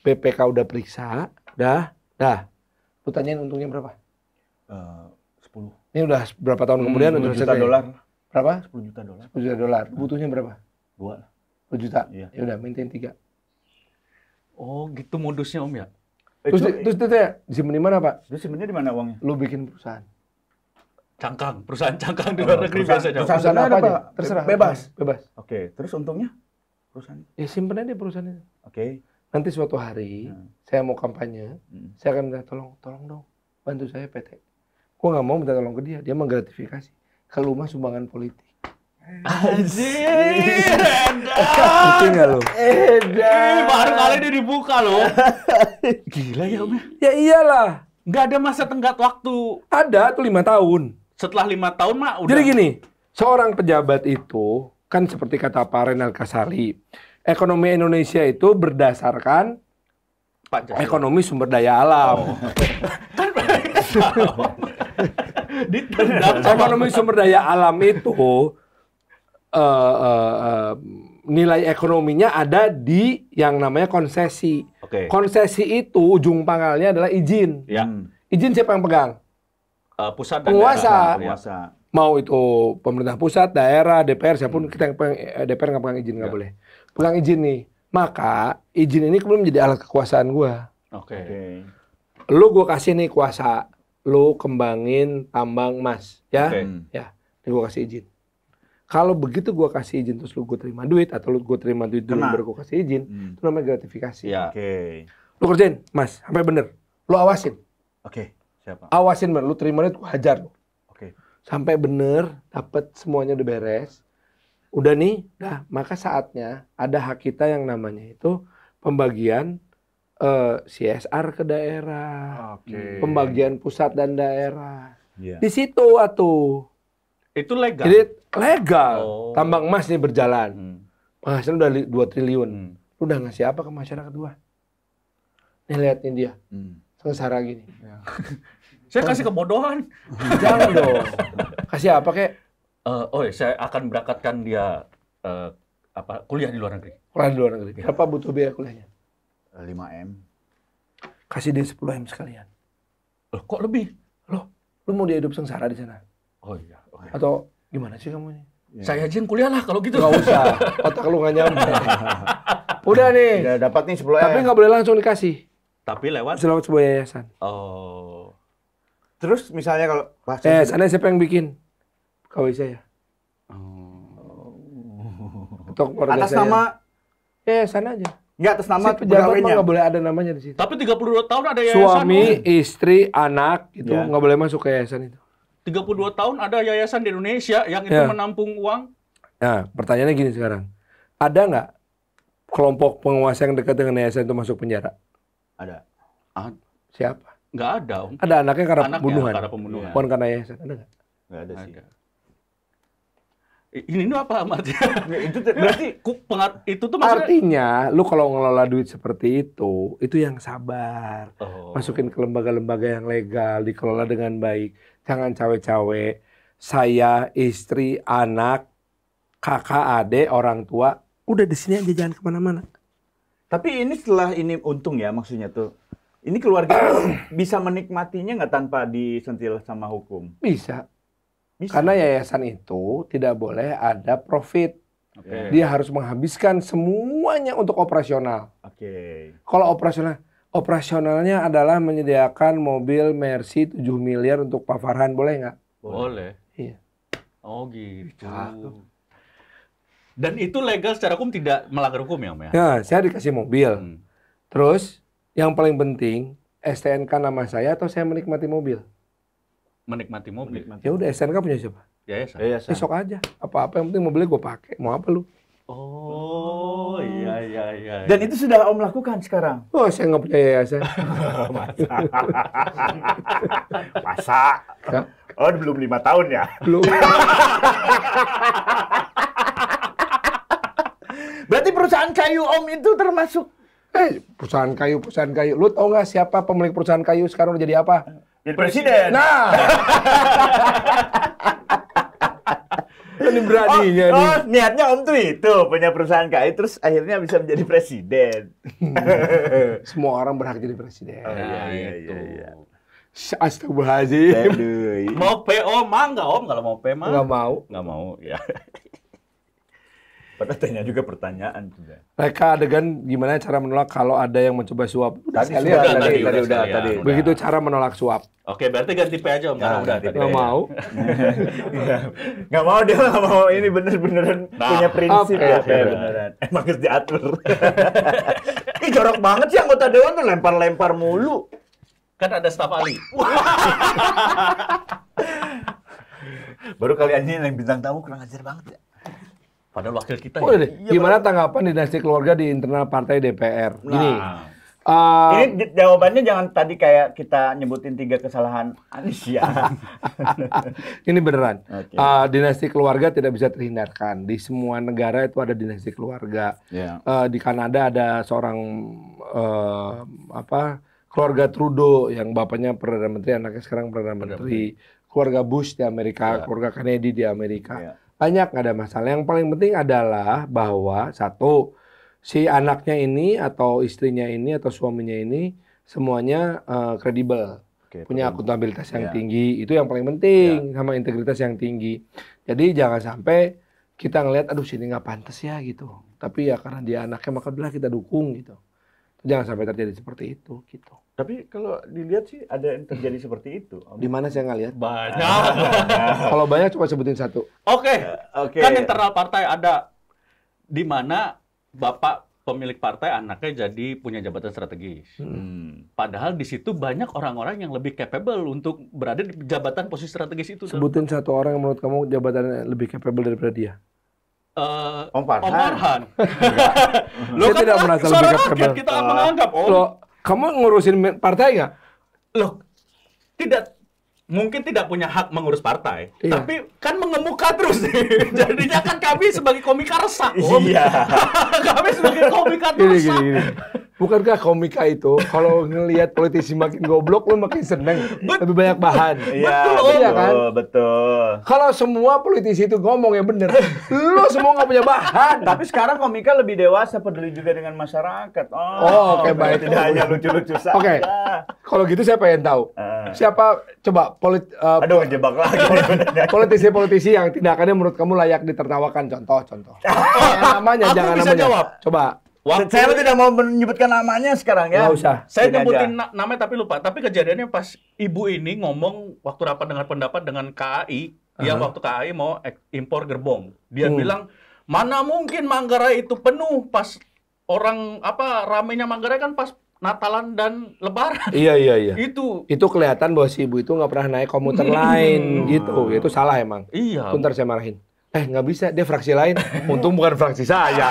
BPK udah periksa, dah. Lu tanyain untungnya berapa? 10. Ini udah berapa tahun kemudian udah $10 juta. Berapa? $10 juta. $10 juta. Butuhnya berapa? 2. 2 juta. Iya. Ya udah, mintain 3. Oh, gitu modusnya Om ya? Terus dia disimpan di mana, Pak? Disimpannya di mana uangnya? Lu bikin perusahaan. Perusahaan cangkang di luar negeri biasanya. Perusahaan apa aja? Terserah. Bebas. Oke, terus untungnya perusahaan? Ya simpen aja perusahaannya. Oke. Nanti suatu hari saya mau kampanye, saya akan minta tolong dong, bantu saya PT. Gua nggak mau minta tolong ke dia menggratifikasi. Kalau mah sumbangan politik. Anjir, Ngerti nggak lo? Baru kali ini dibuka loh. Gila ya Om. Ya iyalah. Nggak ada masa tenggat waktu. Ada tuh 5 tahun. Setelah 5 tahun mah udah. Jadi gini, seorang pejabat itu kan seperti kata Pak Renal Kasali, ekonomi Indonesia itu berdasarkan ekonomi sumber daya alam. Ekonomi sumber daya alam itu nilai ekonominya ada di yang namanya konsesi. Konsesi itu ujung pangkalnya adalah izin. Izin siapa yang pegang? Pusat dan penguasa. Mau itu pemerintah pusat, daerah, DPR, siapapun kita yang DPR nggak pegang izin, nggak boleh. Pegang izin nih, maka izin ini kemudian menjadi alat kekuasaan gua. Oke. Lu gua kasih nih kuasa, lu kembangin tambang emas, ya, ya, ini gua kasih izin. Kalau begitu gua kasih izin terus lu gua terima duit atau lu gua terima duit dulu baru gua kasih izin, itu namanya gratifikasi. Ya. Lu kerjain, Mas, sampai bener. Lu awasin. Siapa? Awasin bener, lu terima duit, gua hajar lu. Oke. Sampai bener, dapet semuanya udah beres. Udah nih, maka saatnya ada hak kita yang namanya itu pembagian CSR ke daerah, pembagian pusat dan daerah. Di situ atuh. Itu legal. Jadi legal. Tambang emas nih berjalan. Penghasilan udah 2 triliun. Lu udah ngasih apa ke masyarakat gua? Nih lihat nih dia. Sengsara gini. Saya kasih kebodohan. Jangan dong. Kasih apa kek? Saya akan berangkatkan dia kuliah di luar negeri. Kuliah di luar negeri. Berapa butuh biaya kuliahnya? 5M. Kasih dia 10M sekalian. Loh, kok lebih? Loh, lu mau dia hidup sengsara di sana? Oh iya. Okay. Atau gimana sih kamu ini? Saya aja yang kuliah lah kalau gitu. Gak usah. Otak lu gak nyampe. Udah nih. Udah dapat nih 10M. Tapi gak boleh langsung dikasih. Tapi lewat sebuah yayasan. Terus misalnya kalau yayasannya siapa yang bikin? Kawin saya. Atas saya. Nama yayasan aja. Enggak atas nama pejabat mah nggak boleh ada namanya di situ. Tapi 32 tahun ada yayasan. Suami, istri, anak itu nggak boleh masuk ke yayasan itu. 32 tahun ada yayasan di Indonesia yang itu menampung uang. Nah, pertanyaannya gini sekarang. Ada nggak kelompok penguasa yang dekat dengan yayasan itu masuk penjara? Ada. Siapa? Nggak ada, Om. Ada anaknya karena pembunuhan. Bukan karena yayasan. Ada nggak? Nggak ada sih. Ini apa amatnya? Itu berarti itu tuh maksudnya... Artinya, lu kalau ngelola duit seperti itu yang sabar. Masukin ke lembaga-lembaga yang legal, dikelola dengan baik. Jangan cawe-cawe. Saya, istri, anak, kakak, adik, orang tua, udah di sini aja, jangan kemana-mana. Tapi ini setelah ini untung ya maksudnya tuh. Ini keluarga bisa menikmatinya nggak tanpa disentil sama hukum? Bisa. Karena yayasan itu tidak boleh ada profit. Dia harus menghabiskan semuanya untuk operasional. Kalau operasionalnya adalah menyediakan mobil Mercy 7 miliar untuk Pak Farhan, boleh nggak? Boleh. Iya. Oh gitu. Dan itu legal secara hukum, tidak melanggar hukum ya, Om ya? Ya, saya dikasih mobil. Terus yang paling penting STNK nama saya atau saya menikmati mobil? Menikmati mobil. Ya udah, STNK punya siapa? Yayasan. Besok aja. Apa-apa yang penting mobilnya gue pakai. Mau apa lu? Oh, iya. Dan itu sudah Om lakukan sekarang? Oh, saya nggak punya yayasan. Masa? Oh, belum 5 tahun ya? Belum. Berarti perusahaan kayu Om itu termasuk? Perusahaan kayu. Lu tau nggak siapa pemilik perusahaan kayu sekarang udah jadi apa? Jadi presiden. Nah. Ini beraninya nih. Niatnya Om tuh itu punya perusahaan kayu terus akhirnya bisa menjadi presiden. Semua orang berhak jadi presiden. Iya. Astagfirullahaladzim. Mau PO mah nggak Om? Kalau mau P mah? Nggak mau, ya. Padahal tanya juga pertanyaan juga. Mereka adegan gimana cara menolak kalau ada yang mencoba suap. Tadi udah. Begitu cara menolak suap. Oke, berarti ganti P aja Om. Karena udah. Nggak mau. Nggak mau, dia nggak mau. Ini bener-beneran punya prinsip ya. Beneran. Emang harus diatur. Ih, jorok banget sih anggota dewan tuh lempar-lempar mulu. Kan ada staf ahli. Baru kali ini yang bintang tamu kurang ajar banget ya. Padahal wakil kita ya. Gimana tanggapan dinasti keluarga di internal partai DPR? Gini. Ini jawabannya jangan tadi kayak kita nyebutin 3 kesalahan Anies ya. Ini beneran. Dinasti keluarga tidak bisa terhindarkan. Di semua negara itu ada dinasti keluarga. Di Kanada ada seorang keluarga Trudeau yang bapaknya Perdana Menteri, anaknya sekarang Perdana Menteri. Keluarga Bush di Amerika, keluarga Kennedy di Amerika. Banyak nggak ada masalah. Yang paling penting adalah bahwa satu, si anaknya ini atau istrinya ini atau suaminya ini semuanya kredibel. punya akuntabilitas yang tinggi, itu yang paling penting, sama integritas yang tinggi. Jadi jangan sampai kita ngelihat, aduh sini nggak pantas ya gitu. Tapi ya karena dia anaknya maka udahlah kita dukung gitu. Jangan sampai terjadi seperti itu gitu. Tapi kalau dilihat sih ada yang terjadi seperti itu. Di mana saya nggak lihat? Banyak. Kalau banyak coba sebutin satu. Oke. Kan internal partai ada di mana Bapak pemilik partai anaknya jadi punya jabatan strategis. Padahal di situ banyak orang-orang yang lebih capable untuk berada di jabatan posisi strategis itu. Sebutin satu orang yang menurut kamu jabatannya lebih capable daripada dia. Om Farhan. Lo kan tidak merasa lebih capable. Kita menganggap kamu ngurusin partai nggak? Loh, mungkin tidak punya hak mengurus partai, tapi kan mengemuka terus. Jadinya kan kami sebagai komika resah. Iya. Kami sebagai komika resah. Gini. Bukankah komika itu kalau ngelihat politisi makin goblok lu makin seneng, lebih banyak bahan. Iya kan? Betul. Kalau semua politisi itu ngomong yang bener, lu semua nggak punya bahan. Tapi sekarang komika lebih dewasa, peduli juga dengan masyarakat. Oke, baik. Tidak hanya lucu-lucu saja. Oke. Kalau gitu saya pengen tahu. Siapa coba aduh, jebak lagi. Politisi-politisi yang tindakannya menurut kamu layak ditertawakan, contoh. Namanya jangan namanya. Jawab. Coba. Saya tidak mau menyebutkan namanya sekarang ya. Nggak usah. Saya nyebutin namanya tapi lupa. Tapi kejadiannya pas ibu ini ngomong waktu rapat dengar pendapat dengan KAI, dia waktu KAI mau impor gerbong. Dia bilang, mana mungkin Manggarai itu penuh pas ramenya Manggarai kan pas Natalan dan Lebaran. Iya. Itu kelihatan bahwa si ibu itu nggak pernah naik komuter lain gitu. Itu salah emang. Iya. Bentar saya marahin. Nggak bisa, dia fraksi lain. Untung bukan fraksi saya.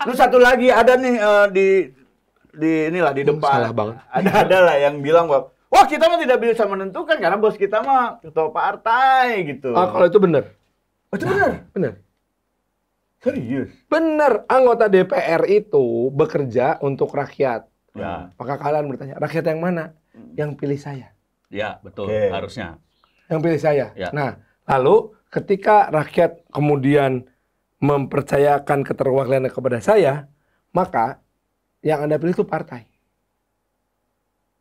Lu satu lagi ada nih di depan. Salah banget. Ada lah yang bilang bahwa wah kita mah tidak bisa menentukan karena bos kita mah ketua partai gitu. Kalau itu benar. Itu benar. Benar. Serius. Benar. Anggota DPR itu bekerja untuk rakyat. Ya. Maka kalian bertanya, rakyat yang mana? Yang pilih saya. Ya, betul. Harusnya. Yang pilih saya. Ya. Nah, lalu ketika rakyat kemudian mempercayakan keterwakilan kepada saya, maka yang Anda pilih itu partai.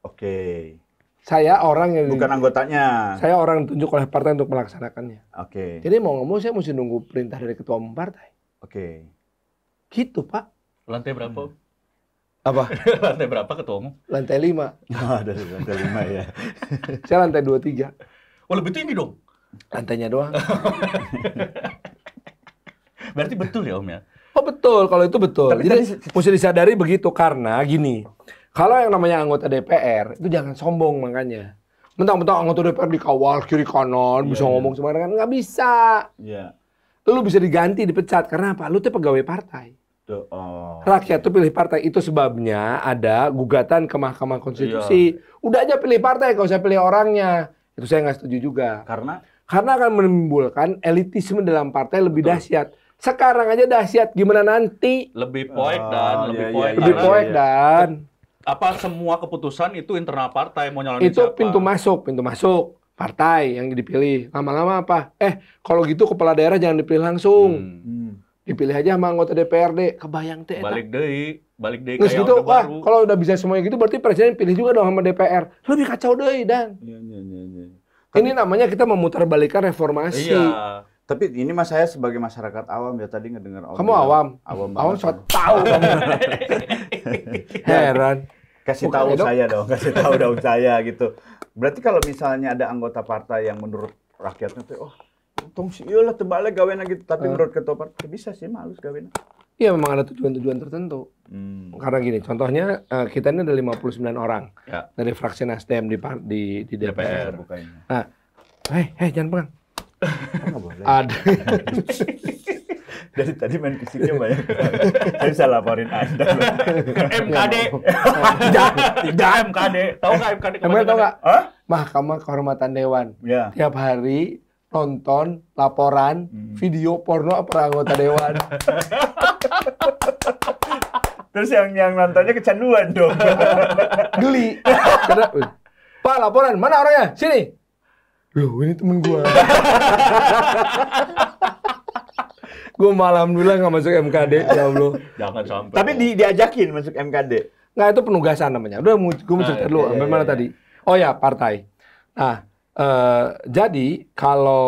Oke. Saya orang yang bukan anggotanya. Saya orang yang ditunjuk oleh partai untuk melaksanakannya. Oke. Jadi mau nggak mau saya mesti nunggu perintah dari ketua umum partai. Oke. Gitu, Pak. Lantai berapa? Apa? Lantai berapa ketua umum? Lantai 5. Dari lantai 5 ya. Saya lantai 23. Oh, lebih tinggi dong. Lantainya doang. Berarti betul ya Om ya? Oh betul, kalau itu betul. Jadi mesti disadari begitu karena gini, kalau yang namanya anggota DPR itu jangan sombong makanya. Mentang-mentang anggota DPR dikawal kiri kanan, bisa ngomong sembarangan, nggak bisa. Iya. Lu bisa diganti, dipecat karena apa? Lu tuh pegawai partai. Rakyat tuh pilih partai, itu sebabnya ada gugatan ke Mahkamah Konstitusi. Udah aja pilih partai, kalau saya pilih orangnya. Itu saya nggak setuju juga. Karena akan menimbulkan elitisme dalam partai lebih dahsyat. Sekarang aja dahsyat, gimana nanti? Lebih poek dan apa semua keputusan itu internal partai mau nyalonin itu siapa? Pintu masuk partai yang dipilih. Lama-lama apa? Kalau gitu kepala daerah jangan dipilih langsung. Dipilih aja sama anggota DPRD. Kebayang teh. Balik deh kayak gitu, baru. Kalau udah bisa semuanya gitu berarti presiden pilih juga dong sama DPR. Lebih kacau deh, Dan. Ini namanya kita memutarbalikkan reformasi. Iya. Tapi ini mas saya sebagai masyarakat awam ya tadi ngedengar Om. Kamu awam? Awam so tahu kamu. Heran. Kasih tahu saya dong, kasih tahu dong saya gitu. Berarti kalau misalnya ada anggota partai yang menurut rakyatnya tuh, untung sih iyalah terbalik gawena gitu, tapi menurut ketua partai bisa sih malus gawena. Iya memang ada tujuan-tujuan tertentu. Karena gini, contohnya kita ini ada 59 orang dari fraksi Nasdem di DPR. Nah, jangan pegang. Ada. Dari tadi main fisiknya banyak. Saya bisa laporin Anda. MKD. Tidak MKD. Tahu nggak MKD? MKD tahu nggak? Mahkamah Kehormatan Dewan. Ya. Tiap hari nonton laporan video porno per anggota dewan. Terus yang nontonnya kecanduan dong. Geli. Pak laporan, mana orangnya? Sini. Loh, ini temen gua. Gua malam dulu nggak masuk MKD, ya Allah. Jangan sampai. Tapi diajakin masuk MKD. Nggak, itu penugasan namanya. Udah, gue mau cerita dulu. Sampai mana tadi? Oh ya, partai. Nah, jadi kalau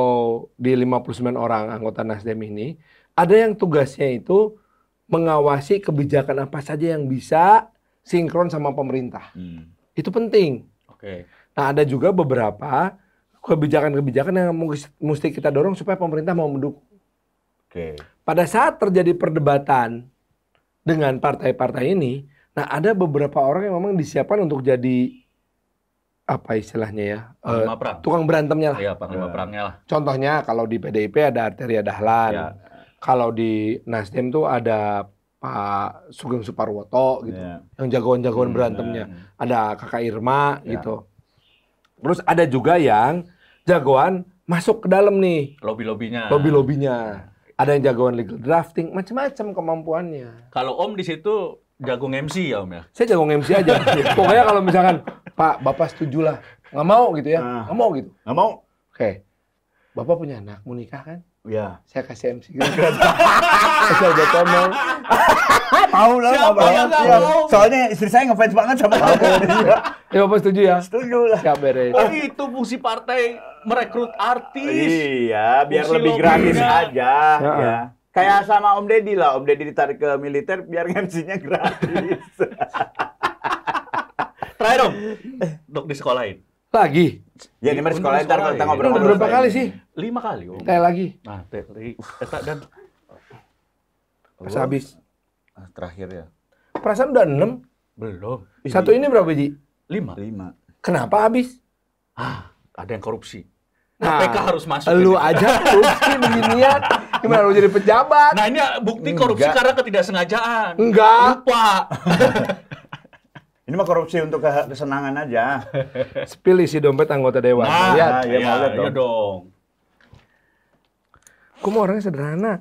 di 59 orang anggota Nasdem ini, ada yang tugasnya itu mengawasi kebijakan apa saja yang bisa sinkron sama pemerintah. Itu penting. Oke. Nah, ada juga beberapa kebijakan-kebijakan yang mesti kita dorong supaya pemerintah mau mendukung. Oke. Pada saat terjadi perdebatan dengan partai-partai ini, nah ada beberapa orang yang memang disiapkan untuk jadi apa istilahnya ya, tukang berantemnya lah. Iya, panglima perangnya lah. Contohnya kalau di PDIP ada Arteria Dahlan, kalau di Nasdem tuh ada Pak Sugeng Suparwoto gitu, yang jagoan-jagoan berantemnya. Ada Kakak Irma gitu. Terus ada juga yang jagoan masuk ke dalam nih. Lobby-lobbynya. Ada yang jagoan legal drafting, macam-macam kemampuannya. Kalau Om di situ jago MC ya Om ya? Saya jago MC aja. Pokoknya kalau misalkan, Pak, Bapak setuju lah. Nggak mau gitu ya? Nggak mau gitu? Nggak mau. Oke. Bapak punya anak, mau nikah kan? Iya. Saya kasih MC gitu. Saya udah ngomong. Mau lah, mau. Soalnya istri saya ngefans banget sama kamu. Ya, Bapak setuju ya? Setuju lah. Siap beres. Itu fungsi partai merekrut artis. Iya, biar Fungsi lebih gratis lobbynya. aja. Ya. Kayak sama Om Deddy lah. Om Deddy ditarik ke militer biar MC-nya gratis. Terakhir Om, untuk di sekolahin. Lagi? Ya, ini mah sekolah ntar kita ngobrol. Udah berapa kali sih? 5 kali Om. Kayak lagi. Nah, eta dan Pas habis. Terakhir ya. Perasaan udah 6. belum. Satu ini berapa, Ji? 5. Kenapa habis? Ada yang korupsi. Nah, KPK harus masuk. Lu aja korupsi beginian. Gimana lu jadi pejabat? Nah, ini bukti korupsi karena ketidaksengajaan. Enggak. Lupa. Ini mah korupsi untuk kesenangan aja. Spill isi dompet anggota dewan. Nah, Lihat. ya, mau lihat iya dong. Aku mau orangnya sederhana.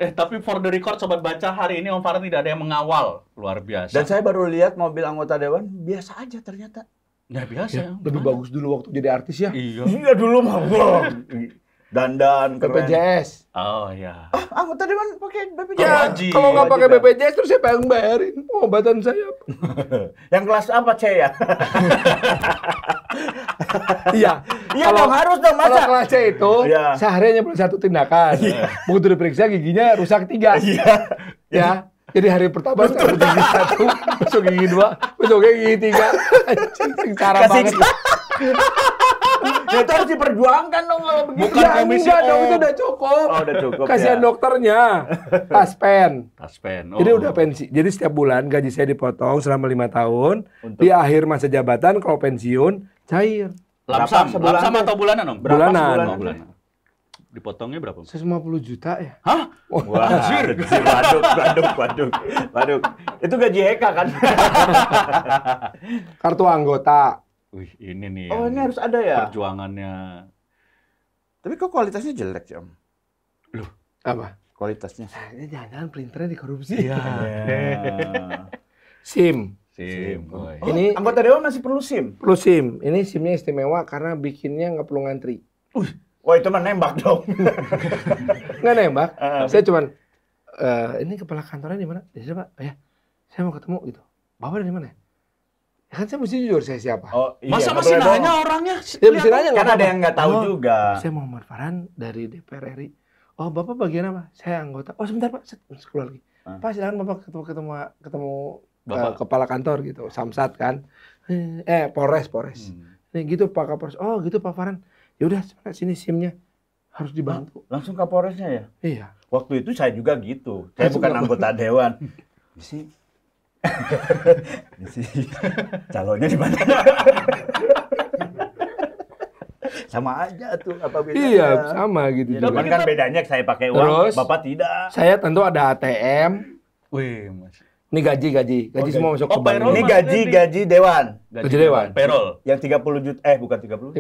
Tapi for the record, Sobat Baca, hari ini Om Farhan tidak ada yang mengawal. Luar biasa. Dan saya baru lihat mobil anggota dewan, biasa aja ternyata. Ya biasa. Lebih bagus dulu waktu jadi artis ya. Iya. Iya dulu mah. Dandan, keren. BPJS. Oh ya. Anggota dewan pakai BPJS. Ya, wajib. kalau nggak pakai Wajib, ya. BPJS terus siapa yang bayarin pengobatan saya? Yang kelas apa, C ya? Iya. Iya dong, harus dong, Kalau masa? kelas C itu Iya. sehari hanya boleh 1 tindakan. Begitu diperiksa giginya rusak 3. Iya. Ya. Jadi hari pertama cabut gigi 1, besok gigi 2, besoknya gigi 3. Anjing, sengsara banget. Ya itu harus diperjuangkan dong kalau begitu. Bukan komisi enggak dong, Om. itu udah cukup. Oh, udah cukup, Kasihan ya. dokternya. Taspen. Taspen. Jadi udah pensi. Jadi setiap bulan gaji saya dipotong selama 5 tahun. Di akhir masa jabatan kalau pensiun cair. Lamsam sebulan atau bulanan Om? Bulanan. Oh, bulanan. Dipotongnya berapa? 150 juta ya? Hah? Wah, anjir. Waduh. Itu gaji Eka kan? Kartu anggota. Wih, ini nih. Oh, yang ini harus ada ya? perjuangannya. Tapi kok kualitasnya jelek sih, Om? Loh, Apa? Kualitasnya. Ini jangan-jangan printernya dikorupsi. iya. SIM. SIM. boy. Oh, Ini anggota dewan masih perlu SIM? perlu SIM. Ini SIM-nya istimewa karena bikinnya nggak perlu ngantri. Wah, itu mah nembak dong. Nggak nembak. Saya cuman, ini kepala kantornya di mana? Di sini, Pak. Ya, saya mau ketemu gitu. Bapak dari mana? Ya kan saya mesti jujur saya siapa. Oh, iya. Masa nggak masih boleh nanya bohong. orangnya? Ya mesti nanya nggak Kan ada apa-apa. yang nggak tahu Oh, juga. Saya Muhammad Farhan dari DPR RI. Oh, Bapak bagian apa? Saya anggota. Oh, sebentar, Pak. Keluar lagi. Pak, silakan Bapak ketemu Bapak. kepala kantor gitu. Samsat kan. Polres. Nih gitu Pak Kapolres. Oh, gitu Pak Farhan. Ya udah, sini SIM-nya. Harus dibantu. Langsung Kapolresnya ya? Iya. Waktu itu saya juga gitu. Saya bukan anggota dewan. Misi calonnya di mana? Sama aja tuh, apa bedanya? Iya, sama gitu. Ya, juga. cuman kan bedanya saya pakai uang, Terus? Bapak tidak. Saya tentu ada ATM. Wih, Mas. Ini gaji semua masuk ke bank. payroll. Ini Mas, gaji dewan. Gaji dewan. Payroll. Yang 30 juta, bukan 30.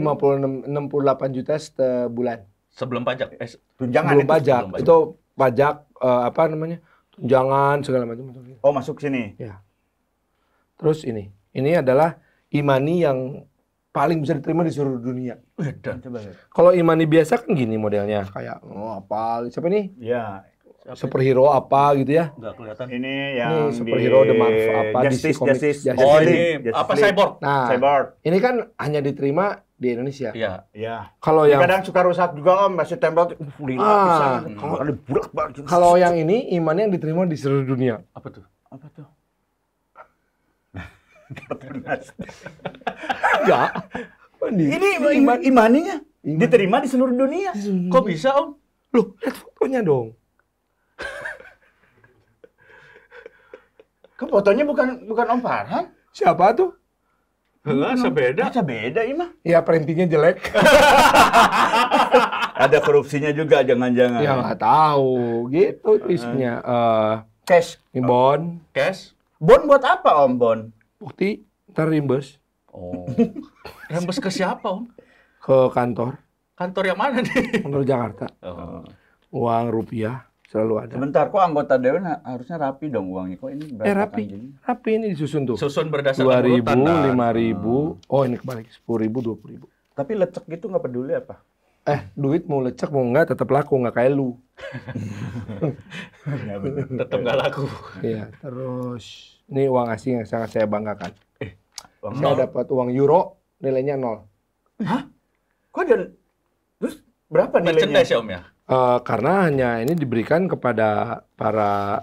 68 juta sebulan. Sebelum pajak. Tunjangan Belum itu. pajak. sebelum pajak. Itu pajak apa namanya? Tunjangan segala macam. Oh, masuk sini. Ya. Terus ini adalah imani yang paling bisa diterima di seluruh dunia. Dan Coba lihat. Kalau imani biasa kan gini modelnya, kayak apa? Siapa nih? Ya. superhero apa gitu ya. Nggak kelihatan. Ini yang Ini superhero The Marvel apa Justice, DC Comics. Justice. Oh, League. ini Justice apa League. cyborg? Nah, Cyborg. ini kan hanya diterima di Indonesia. Iya. Ya. Kalau yang Kadang suka rusak juga Om, masih tempel lila bisa. Kalau bulat banget. kalau yang ini imannya yang diterima di seluruh dunia. Apa tuh? Apa tuh? Enggak. Ini imaninya diterima di seluruh dunia. Kok bisa, Om? Loh, lihat fotonya dong. Kan fotonya bukan Om Farhan. Siapa tuh? Enggak, sebeda. Masa beda Ima? Ya printingnya jelek. Ada korupsinya juga jangan-jangan. Ya nggak tahu. Gitu isinya. Cash. Ini bon, Cash? Bon buat apa Om Bon? bukti, ntar rimbes Oh. Rembes ke siapa, Om? ke kantor, Kantor yang mana nih? kantor Jakarta. Oh. Uang rupiah selalu ada. Sebentar, kok anggota Dewan harusnya rapi dong uangnya? Kok ini berantakan Rapi. gini? Rapi ini disusun tuh. Susun berdasarkan 2.000, urutan, Dan. 5.000. Oh ini kebalik, 10.000, 20.000. Tapi lecek gitu nggak peduli apa? Duit mau lecek mau enggak tetap laku, nggak kayak lu. Ya, bener. Tetap nggak laku. Iya, terus ini uang asing yang sangat saya banggakan. Uang Saya dapat uang euro, nilainya 0. Kok ada? Terus berapa nilainya? Merchandise ya, Om ya? Karena hanya ini diberikan kepada para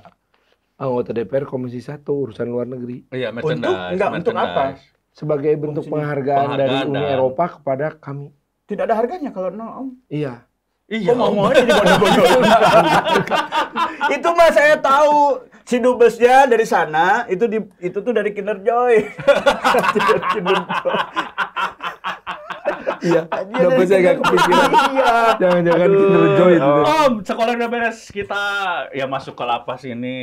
anggota DPR Komisi 1 urusan luar negeri. Iya, merchandise. Untuk apa? Sebagai bentuk penghargaan dari Uni Dan. Eropa kepada kami. Tidak ada harganya kalau 0 Om. Iya. Iya, Kok mau aja dibodoh-bodohin? Itu mah saya tahu. Si dubesnya dari sana, itu tuh dari Kinder Joy. Kinder Joy. Iya. Kenapa saya nggak kepikiran? Iya. Jangan-jangan Kinder Joy itu. Om, sekolah udah beres. Kita ya masuk ke lapas ini.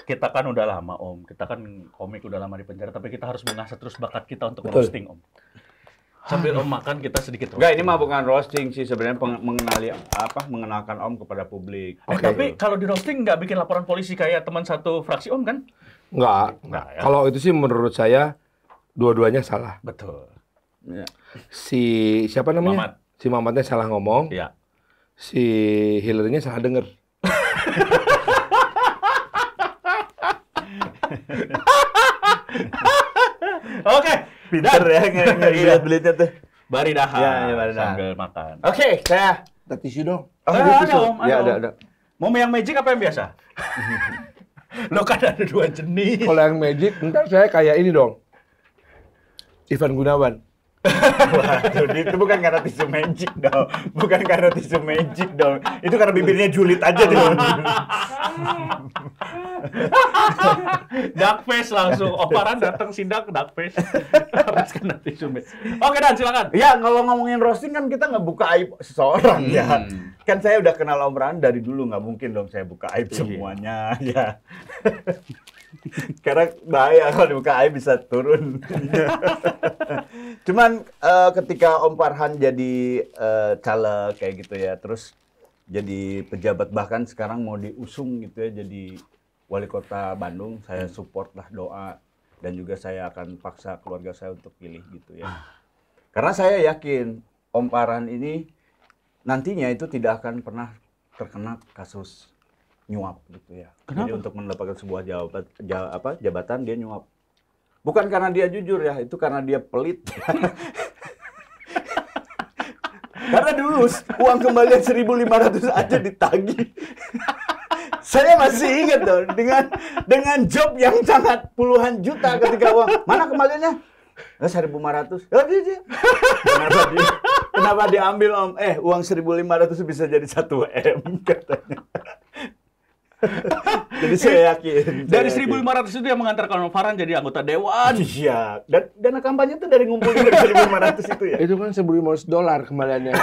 Kita kan udah lama, Om. Kita kan komik udah lama di penjara. Tapi kita harus mengasah terus bakat kita untuk Betul. roasting, Om. Sambil Om makan, kita sedikit roasting. Enggak, ini mah bukan roasting sih sebenarnya mengenalkan Om kepada publik. Tapi kalau di roasting nggak bikin laporan polisi kayak teman satu fraksi Om kan? Enggak. Enggak, ya. Kalau itu sih menurut saya dua-duanya salah. Betul. Ya. Si siapa namanya? Mamat. Si Mamatnya salah ngomong. Iya. Si Hillary-nya salah denger. Oke. Pinter ya ngeliat-liatnya tuh. Bari dahar. Ya, bari dahar. Sambil makan. Oke, saya. Ada tisu dong. Ada, Om. Ya, Ada, ada. Mau yang magic apa yang biasa? Lo kan ada dua jenis. Kalau yang magic, ntar saya kayak ini dong. Ivan Gunawan. Waduh, itu bukan karena tisu magic dong. Bukan karena tisu magic dong. Itu karena bibirnya julid aja dong. Dark face langsung. Oparan datang sidak dark face. Harus kena tisu magic. Oke, Dan, silakan. Ya, kalau ngomongin roasting kan kita nggak buka aib seseorang ya. Kan saya udah kenal Om Ran dari dulu, nggak mungkin dong saya buka aib semuanya ya. Karena bahaya kalau dibuka aib bisa turun. Cuman ketika Om Farhan jadi caleg kayak gitu ya, terus jadi pejabat bahkan sekarang mau diusung gitu ya jadi wali kota Bandung, saya support lah doa dan juga saya akan paksa keluarga saya untuk pilih gitu ya. Karena saya yakin Om Farhan ini nantinya itu tidak akan pernah terkena kasus nyuap gitu ya. Kenapa? Jadi untuk mendapatkan sebuah jabatan dia nyuap. Bukan karena dia jujur ya, itu karena dia pelit. Karena dulu uang kembalian 1.500 aja ditagih. Saya masih ingat dong dengan job yang sangat puluhan juta ketika uang. Mana kembaliannya? 1.500. Kenapa diambil Om? Uang 1.500 bisa jadi 1 M katanya. Jadi saya yakin. Dari 1.500 itu yang mengantarkan Om Farhan jadi anggota dewan. Iya. Dan dana kampanye itu dari ngumpulin dari 1.500 itu ya. Itu kan $1.500 kembaliannya.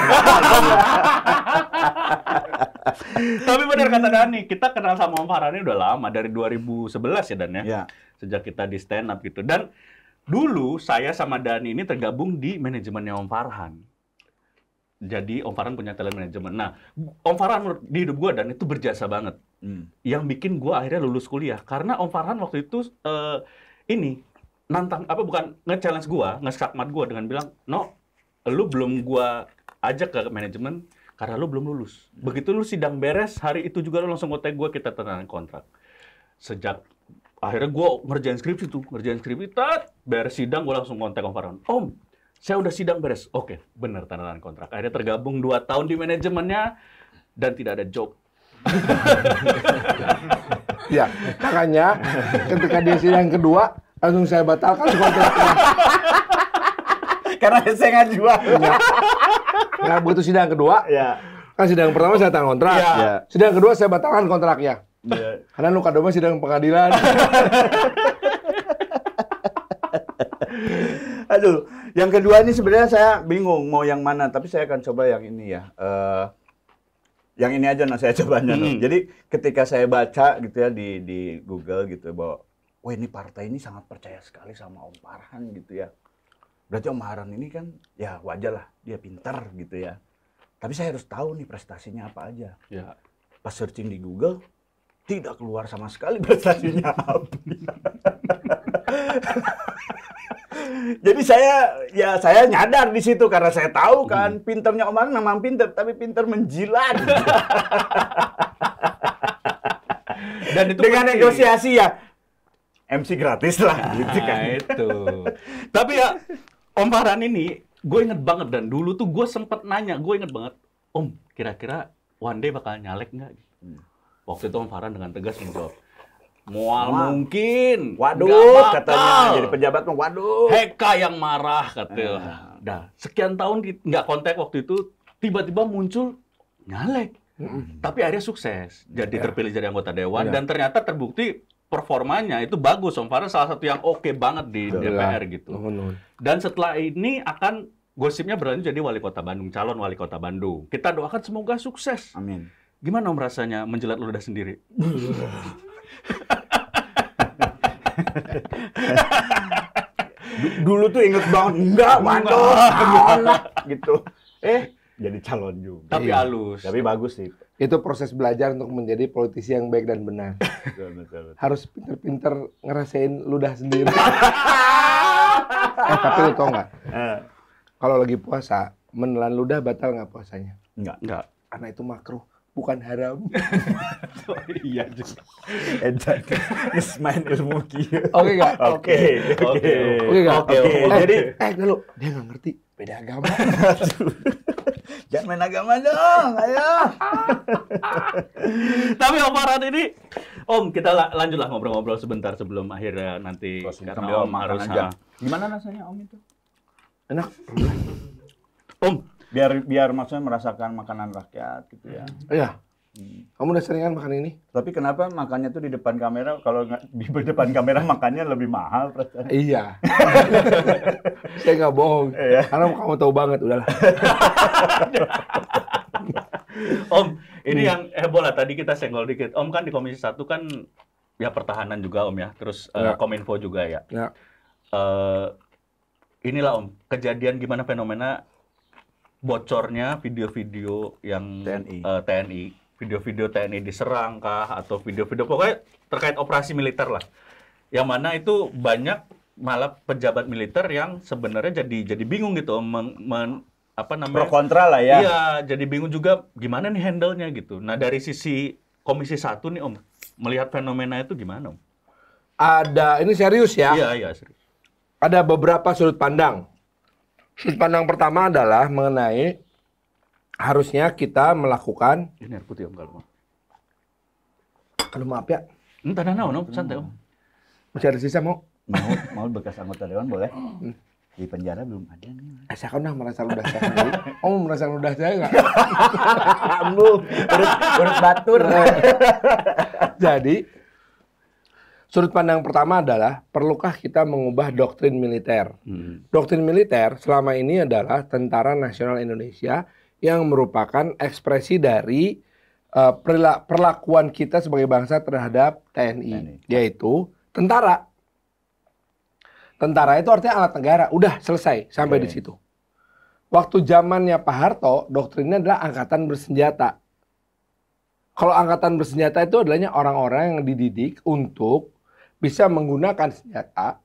Tapi benar kata Dani, kita kenal sama Om Farhan ini udah lama, dari 2011 ya Dan ya. Iya. Sejak kita di stand up gitu. Dan dulu saya sama Dani ini tergabung di manajemennya Om Farhan. Jadi Om Farhan punya talent manajemen. Nah, Om Farhan di hidup gue Dan itu berjasa banget. Yang bikin gue akhirnya lulus kuliah. Karena Om Farhan waktu itu ini nantang apa bukan nge-challenge gue, nge-skakmat gue dengan bilang, "No, lu belum gue ajak ke manajemen karena lu belum lulus. Begitu lu sidang beres, hari itu juga lu langsung kontak gue, kita tanda kontrak. Sejak akhirnya gue ngerjain skripsi, beres sidang gue langsung kontak Om Farhan. Om, saya udah sidang beres. Oke, bener tanda kontrak. Akhirnya tergabung 2 tahun di manajemennya dan tidak ada job. Ya, makanya ketika dia sidang kedua, langsung saya batalkan kontraknya. Karena saya nggak jual. Nah, begitu sidang kedua, kan sidang pertama saya tanda kontrak. Sidang kedua saya batalkan kontraknya. Karena lu kadang sidang pengadilan. Aduh, yang kedua ini sebenarnya saya bingung mau yang mana, tapi saya akan coba yang ini ya. Yang ini aja saya cobanya. Jadi ketika saya baca gitu ya di Google gitu bahwa wah ini partai ini sangat percaya sekali sama Om Farhan gitu ya. Berarti Om Farhan ini kan ya wajar lah dia pintar gitu ya. Tapi saya harus tahu nih prestasinya apa aja. Ya. Pas searching di Google tidak keluar sama sekali prestasinya apa. Jadi saya nyadar di situ karena saya tahu kan pinternya Om Farhan memang pinter, tapi pinter menjilat. Dan itu dengan negosiasi ya MC gratis lah gitu kan. Itu. Tapi ya Om Farhan ini gue inget banget dan dulu tuh gue sempet nanya, gue inget banget, Om kira-kira one day bakal nyalek nggak? Waktu itu Om Farhan dengan tegas menjawab, mual mungkin. Waduh, katanya jadi pejabat mah waduh. Heka yang marah katanya. Dah, sekian tahun nggak kontak waktu itu, tiba-tiba muncul nyalek. Tapi akhirnya sukses. Jadi terpilih jadi anggota dewan dan ternyata terbukti performanya itu bagus. Om Farhan salah satu yang oke banget di DPR gitu. Dan setelah ini akan gosipnya berlanjut jadi wali kota Bandung, calon wali kota Bandung. Kita doakan semoga sukses. Amin. Gimana Om rasanya menjilat ludah sendiri? Dulu tuh inget banget, enggak, waduh, gitu. Jadi calon juga. Tapi halus. Tapi bagus sih. Itu proses belajar untuk menjadi politisi yang baik dan benar. Betul. Harus pinter-pinter ngerasain ludah sendiri. Tapi lu tau nggak? Kalau lagi puasa, menelan ludah batal nggak puasanya? Enggak. Karena itu makruh, bukan haram. Iya juga. Main ilmu kieu. Oke nggak? Oke. Jadi, dulu dia nggak ngerti beda agama. Jangan main agama dong, ayo. Tapi Om Farhan ini, Om kita lanjutlah ngobrol-ngobrol sebentar sebelum akhirnya nanti karena Om harus aja. Gimana rasanya Om itu? Enak. Om, biar maksudnya merasakan makanan rakyat gitu ya. Iya. Kamu udah sering kan makan ini? Tapi kenapa makannya tuh di depan kamera? Kalau di depan kamera makannya lebih mahal perasaan. Iya. Saya nggak bohong. Karena kamu tahu banget, udahlah. Om, ini yang heboh lah. Tadi kita senggol dikit. Om kan di Komisi 1 kan ya pertahanan juga Om ya. Terus Kominfo juga ya. Inilah Om, kejadian gimana fenomena bocornya video-video yang TNI. Video-video TNI diserang kah atau video-video pokoknya terkait operasi militer lah. Yang mana itu banyak malah pejabat militer yang sebenarnya jadi bingung gitu pro kontra lah ya. Iya, jadi bingung juga gimana nih handle-nya gitu. Nah, dari sisi Komisi 1 nih Om, melihat fenomena itu gimana Om? Ini serius ya? Iya, serius. Ada beberapa sudut pandang. Sudut pandang pertama adalah mengenai harusnya kita melakukan... Ini air putih Om kalau mau. Aduh maaf ya. Entah Om, santai Om. Masih ada sisa mau? Mau bekas anggota dewan boleh? Di penjara belum ada nih. Saya kan udah merasa ludah saya sendiri. Om merasa ludah saya nggak? Urut batur. Jadi, sudut pandang pertama adalah perlukah kita mengubah doktrin militer? Doktrin militer selama ini adalah Tentara Nasional Indonesia yang merupakan ekspresi dari perlakuan kita sebagai bangsa terhadap TNI. Yaitu tentara. Tentara itu artinya alat negara. Udah selesai sampai di situ. Waktu zamannya Pak Harto, doktrinnya adalah angkatan bersenjata. Kalau angkatan bersenjata itu adalah orang-orang yang dididik untuk bisa menggunakan senjata.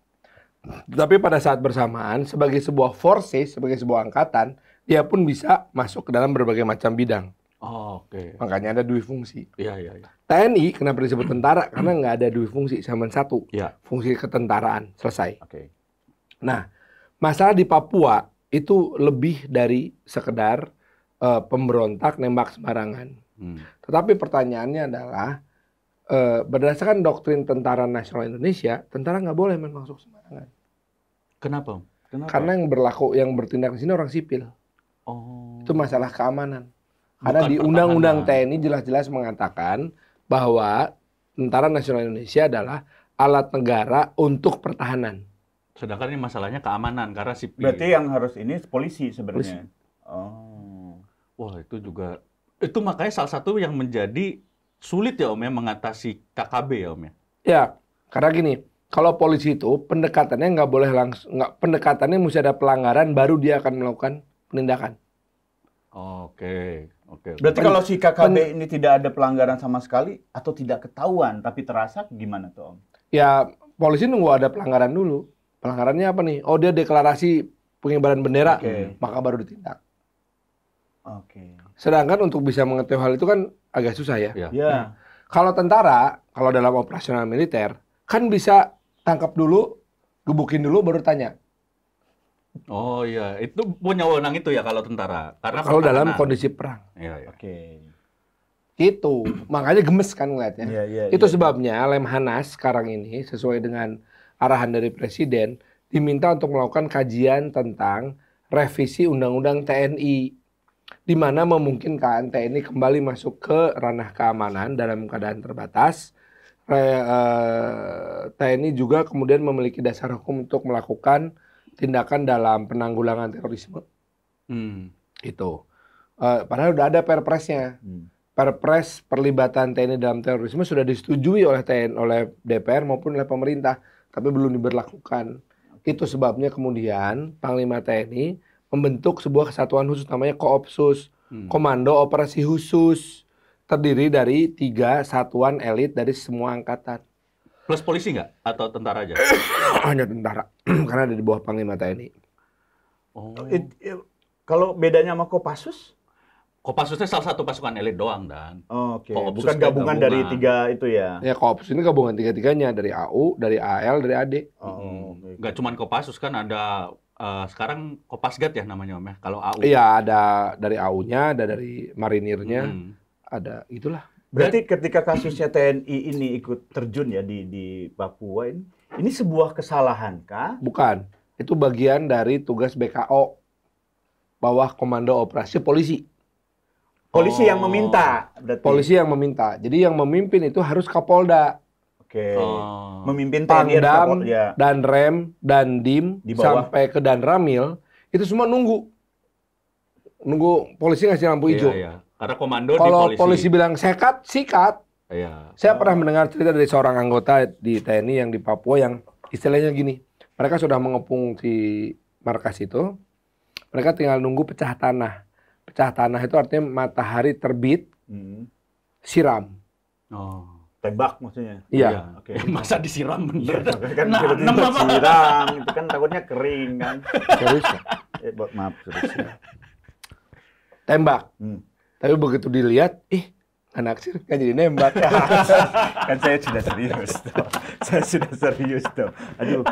Tapi pada saat bersamaan sebagai sebuah forces, sebagai sebuah angkatan, dia pun bisa masuk ke dalam berbagai macam bidang. Oh, oke. Makanya ada dui fungsi. Iya. TNI kenapa disebut tentara? Karena nggak ada dui fungsi, cuma satu. Iya. Fungsi ketentaraan, selesai. Oke. Nah, masalah di Papua itu lebih dari sekedar pemberontak nembak sembarangan. Tetapi pertanyaannya adalah berdasarkan doktrin Tentara Nasional Indonesia, tentara nggak boleh main masuk sembarangan. Kenapa? Karena yang bertindak di sini orang sipil. Oh. Itu masalah keamanan. Karena di Undang-Undang TNI jelas-jelas mengatakan bahwa Tentara Nasional Indonesia adalah alat negara untuk pertahanan. Sedangkan ini masalahnya keamanan karena sipil. Berarti yang harus ini polisi sebenarnya. Oh. Wah, itu makanya salah satu yang menjadi sulit ya Om ya mengatasi KKB ya Om ya. Ya, karena gini, kalau polisi itu pendekatannya nggak boleh langsung, pendekatannya mesti ada pelanggaran baru dia akan melakukan penindakan. Oke. Berarti kalau si KKB ini tidak ada pelanggaran sama sekali atau tidak ketahuan tapi terasa gimana tuh Om? Ya, polisi nunggu ada pelanggaran dulu. Pelanggarannya apa nih? Oh, dia deklarasi pengibaran bendera, maka baru ditindak. Oke. Sedangkan untuk bisa mengetahui hal itu kan agak susah ya. Iya. Nah, kalau tentara, kalau dalam operasional militer, kan bisa tangkap dulu, gebukin dulu, baru tanya. Oh iya, itu punya wewenang itu ya kalau tentara. Karena kalau dalam kondisi perang. Iya. Oke. Gitu. Makanya gemes kan ngeliatnya. Itu sebabnya Lemhanas sekarang ini sesuai dengan arahan dari Presiden diminta untuk melakukan kajian tentang revisi Undang-Undang TNI, di mana memungkinkan TNI kembali masuk ke ranah keamanan dalam keadaan terbatas. TNI juga kemudian memiliki dasar hukum untuk melakukan tindakan dalam penanggulangan terorisme. Itu. Padahal udah ada perpresnya. Perpres perlibatan TNI dalam terorisme sudah disetujui oleh TNI, oleh DPR maupun oleh pemerintah, tapi belum diberlakukan. Itu sebabnya kemudian Panglima TNI membentuk sebuah kesatuan khusus namanya Koopsus, Komando Operasi Khusus, terdiri dari 3 satuan elit dari semua angkatan. Plus polisi nggak? Atau tentara aja? Hanya tentara, karena ada di bawah Panglima TNI. Kalau bedanya sama Kopassus? Kopassusnya salah satu pasukan elit doang, Dan. Oke. Bukan gabungan dari 3 itu ya? Ya, Koopsus ini gabungan 3-3-nya, dari AU, dari AL, dari AD. Nggak cuma Kopassus kan ada sekarang Kopasgat ya namanya Om ya. Kalau AU. Iya, ada dari AU-nya, ada dari marinirnya, ada itulah. Berarti ketika kasusnya TNI ini ikut terjun ya di Papua ini sebuah kesalahan kah? Bukan. Itu bagian dari tugas BKO, bawah Komando Operasi Polisi. Polisi yang meminta berarti. Polisi yang meminta. Jadi yang memimpin itu harus Kapolda. Oke. Memimpin TNI Pangdam, dan Rem, dan Dim, sampai ke Danramil, itu semua nunggu polisi ngasih lampu hijau. Iya. Karena komando kalau di polisi bilang sekat, sikat. Iya. Saya pernah mendengar cerita dari seorang anggota di TNI yang di Papua yang istilahnya gini. Mereka sudah mengepung si markas itu. Mereka tinggal nunggu pecah tanah. Pecah tanah itu artinya matahari terbit, siram. Tembak maksudnya? Iya. Oke. Masa disiram bener? Kan siram, itu kan takutnya kering kan. Serius ya? Maaf, serius. Tembak. Tapi begitu dilihat, nggak naksir, kan jadi nembak. Kan saya sudah serius tuh. Aduh,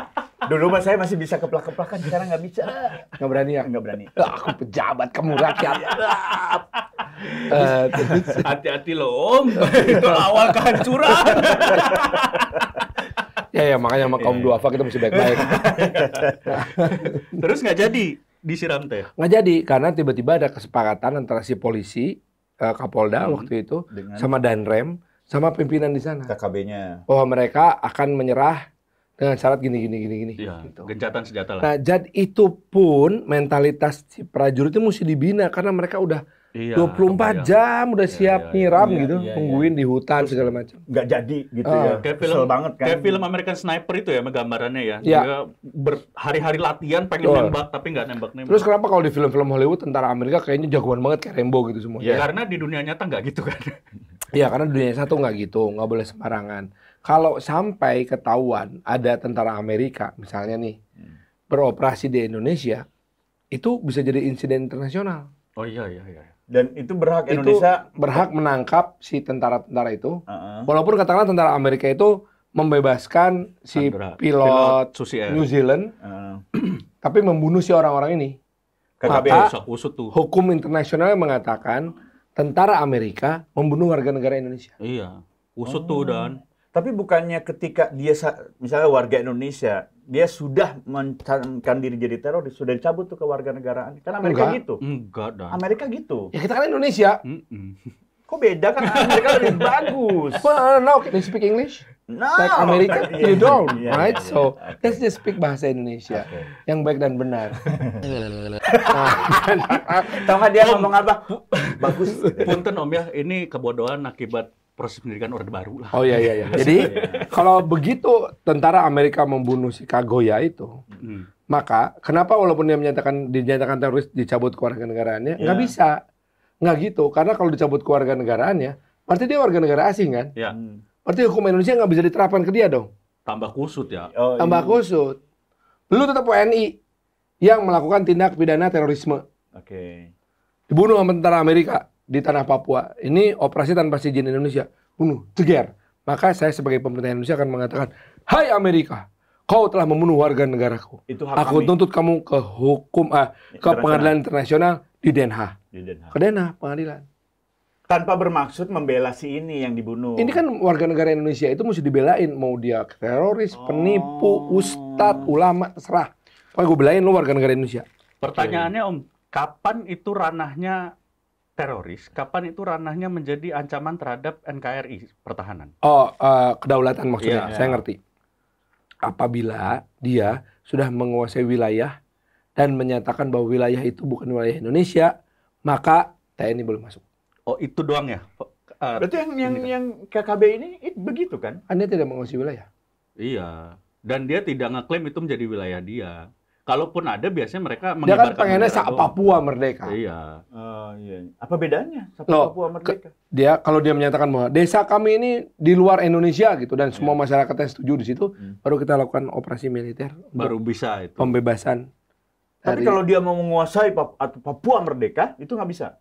dulu mah saya masih bisa keplak-keplakan, sekarang nggak bisa. Nggak berani ya? Nggak berani. Aku pejabat, kamu rakyat. Hati-hati loh Om, itu awal kehancuran. Ya makanya sama kaum duafa kita mesti baik-baik. Terus nggak jadi disiram teh? Nggak jadi, karena tiba-tiba ada kesepakatan antara si polisi, Kapolda waktu itu, sama Danrem, sama pimpinan di sana. KKB-nya. Bahwa mereka akan menyerah dengan syarat gini. Iya, gitu. gencatan senjata lah. Nah, jadi itu pun mentalitas si prajurit itu mesti dibina, karena mereka udah 24 jam udah siap nyiram gitu, nungguin di hutan segala macam. Nggak jadi gitu ya. Kesel banget kan. Kayak film American Sniper itu ya gambarannya ya. Dia berhari-hari latihan pengen nembak tapi nggak nembak. Terus kenapa kalau di film-film Hollywood tentara Amerika kayaknya jagoan banget kayak Rambo gitu semua? Ya karena di dunia nyata nggak gitu kan. Iya, karena dunia satu nggak gitu, nggak boleh sembarangan. Kalau sampai ketahuan ada tentara Amerika misalnya nih beroperasi di Indonesia, itu bisa jadi insiden internasional. Oh iya. Dan itu berhak Indonesia berhak menangkap si tentara-tentara itu. Walaupun katakanlah tentara Amerika itu membebaskan si pilot New Zealand, tapi membunuh si orang-orang ini. Maka hukum internasional mengatakan tentara Amerika membunuh warga negara Indonesia. Iya, usut tuh dan. Tapi bukannya ketika dia misalnya warga Indonesia, dia sudah mencalonkan diri jadi teroris, sudah dicabut tuh kewarganegaraan. Kan Amerika gitu. Enggak, Dan. Amerika gitu. Ya kita kan Indonesia. Kok beda kan? Amerika lebih bagus. Well, no, can you speak English? No. Like America, you don't, right? Yeah. So, let's just speak bahasa Indonesia yang baik dan benar. Tahu nggak dia ngomong apa? Bagus. Punten Om ya, ini kebodohan akibat proses pendidikan Orde Baru lah. Oh iya. Jadi kalau begitu tentara Amerika membunuh si Kagoya itu, maka kenapa walaupun dia dinyatakan teroris dicabut kewarganegaraannya? Nggak bisa, nggak gitu. Karena kalau dicabut kewarganegaraannya, berarti dia warga negara asing kan? Ya. Berarti hukum Indonesia nggak bisa diterapkan ke dia dong. Tambah kusut ya. Tambah kusut. Lu tetap WNI yang melakukan tindak pidana terorisme. Oke. Dibunuh sama tentara Amerika di tanah Papua. Ini operasi tanpa izin Indonesia. Bunuh, ceger. Maka saya sebagai pemerintah Indonesia akan mengatakan, hai Amerika, kau telah membunuh warga negaraku. Itu hak Aku kami. tuntut kamu ke ke pengadilan internasional di Den Haag. Ke Den Haag, pengadilan. Tanpa bermaksud membela si ini yang dibunuh. Ini kan warga negara Indonesia itu mesti dibelain. Mau dia teroris, penipu, ustadz, ulama, terserah. Pokoknya gue belain lu warga negara Indonesia. Pertanyaannya Om, kapan itu ranahnya teroris? Kapan itu ranahnya menjadi ancaman terhadap NKRI pertahanan? Kedaulatan maksudnya, Iya. saya ngerti. Apabila dia sudah menguasai wilayah dan menyatakan bahwa wilayah itu bukan wilayah Indonesia, maka TNI boleh masuk. Oh itu doang ya? Berarti yang KKB ini begitu kan? Anda tidak menguasai wilayah. Iya. Dan dia tidak ngeklaim itu menjadi wilayah dia. Kalaupun ada biasanya mereka Dia kan mengibarkan pengennya bendera doang. Papua merdeka. Iya. Iya. Apa bedanya? Loh, Papua merdeka. Dia kalau dia menyatakan bahwa desa kami ini di luar Indonesia gitu dan semua masyarakatnya setuju di situ, baru kita lakukan operasi militer Baru bisa itu. pembebasan. Tapi kalau dia mau menguasai Papua merdeka, itu nggak bisa.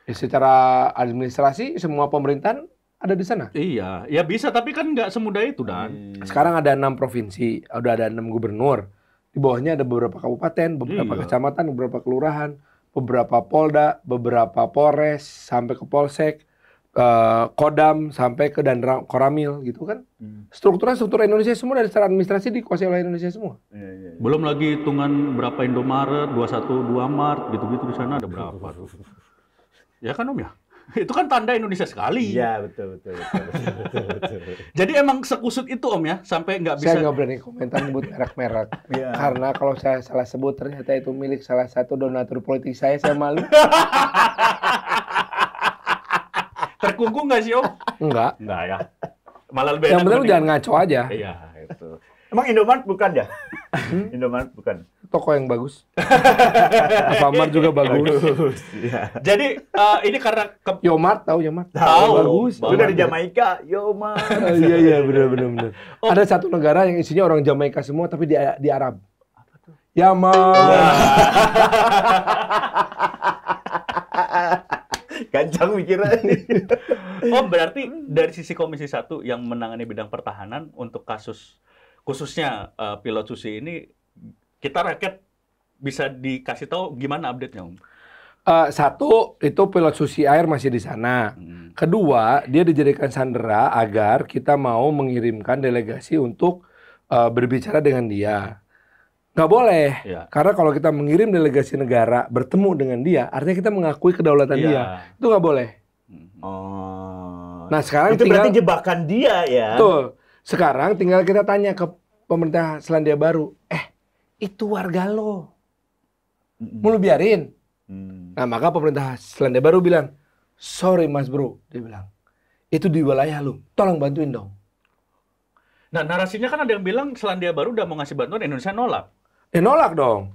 Ya, secara administrasi semua pemerintahan ada di sana. Iya, ya bisa tapi kan nggak semudah itu Dan. Sekarang ada 6 provinsi, udah ada 6 gubernur. Di bawahnya ada beberapa kabupaten, beberapa kecamatan, beberapa kelurahan, beberapa polda, beberapa polres, sampai ke polsek, kodam, sampai ke dan koramil gitu kan. Struktur Indonesia semua dari secara administrasi dikuasai oleh Indonesia semua. Belum lagi hitungan berapa Indomaret, 21, 2 Mart, gitu-gitu di sana ada berapa. Ya kan Om ya? Itu kan tanda Indonesia sekali. Iya, betul. Jadi emang sekusut itu Om ya, sampai nggak bisa. Saya nggak berani komentar nyebut merek-merek. Karena kalau saya salah sebut ternyata itu milik salah satu donatur politik saya malu. Terkungkung nggak sih Om? Enggak. Enggak ya. Malah lebih Yang enak penting jangan ngaco aja. Iya, itu. Emang Indomaret bukan ya? Indomaret bukan. Toko yang bagus. Alfamart juga bagus. Jadi ini karena Yomart tahu Yomart? Tahu. Bagus. Itu dari Jamaika. Yomart. Iya benar. Ada satu negara yang isinya orang Jamaika semua tapi di Arab. Apa tuh? Yaman. Gancang pikirannya. Oh berarti dari sisi Komisi 1 yang menangani bidang pertahanan untuk kasus khususnya pilot Susi ini, kita rakyat bisa dikasih tahu gimana update-nya Om? Satu, itu pilot Susi Air masih di sana. Kedua, dia dijadikan sandera agar kita mau mengirimkan delegasi untuk berbicara dengan dia. Nggak boleh, karena kalau kita mengirim delegasi negara bertemu dengan dia, artinya kita mengakui kedaulatan dia. Itu nggak boleh. Nah sekarang itu berarti jebakan dia ya. Betul. Sekarang tinggal kita tanya ke pemerintah Selandia Baru, itu warga lo, mau lu biarin? Nah maka pemerintah Selandia Baru bilang, sorry mas bro, dia bilang, itu di wilayah lu, tolong bantuin dong. Nah narasinya kan ada yang bilang Selandia Baru udah mau ngasih bantuan, Indonesia nolak. Nolak dong.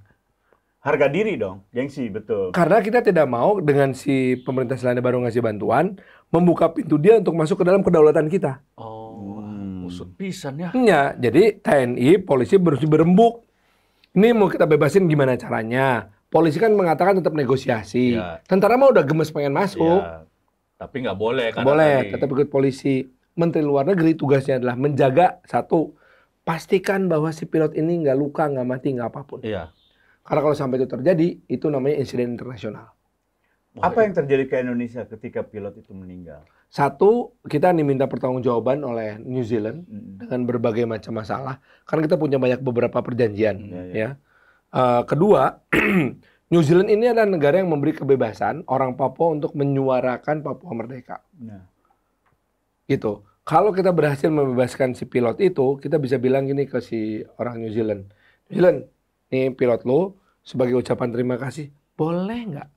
Harga diri dong, gengsi, betul. Karena kita tidak mau dengan si pemerintah Selandia Baru ngasih bantuan, membuka pintu dia untuk masuk ke dalam kedaulatan kita. Usut pisan ya. Jadi TNI, polisi harus berembuk. Ini mau kita bebasin gimana caranya? Polisi kan mengatakan tetap negosiasi. Iya. Tentara mah udah gemes pengen masuk. Iya. Tapi nggak boleh. Nggak boleh, tetap ikut polisi. Menteri Luar Negeri tugasnya adalah menjaga satu, pastikan bahwa si pilot ini nggak luka, nggak mati, nggak apapun. Iya. Karena kalau sampai itu terjadi, itu namanya insiden internasional. Apa yang terjadi ke Indonesia ketika pilot itu meninggal? Satu, kita diminta pertanggungjawaban oleh New Zealand dengan berbagai macam masalah. Karena kita punya beberapa perjanjian. Ya. Kedua, New Zealand ini adalah negara yang memberi kebebasan orang Papua untuk menyuarakan Papua merdeka. Nah. Gitu. Kalau kita berhasil membebaskan si pilot itu, kita bisa bilang gini ke si orang New Zealand. New Zealand, nih pilot lo sebagai ucapan terima kasih, boleh nggak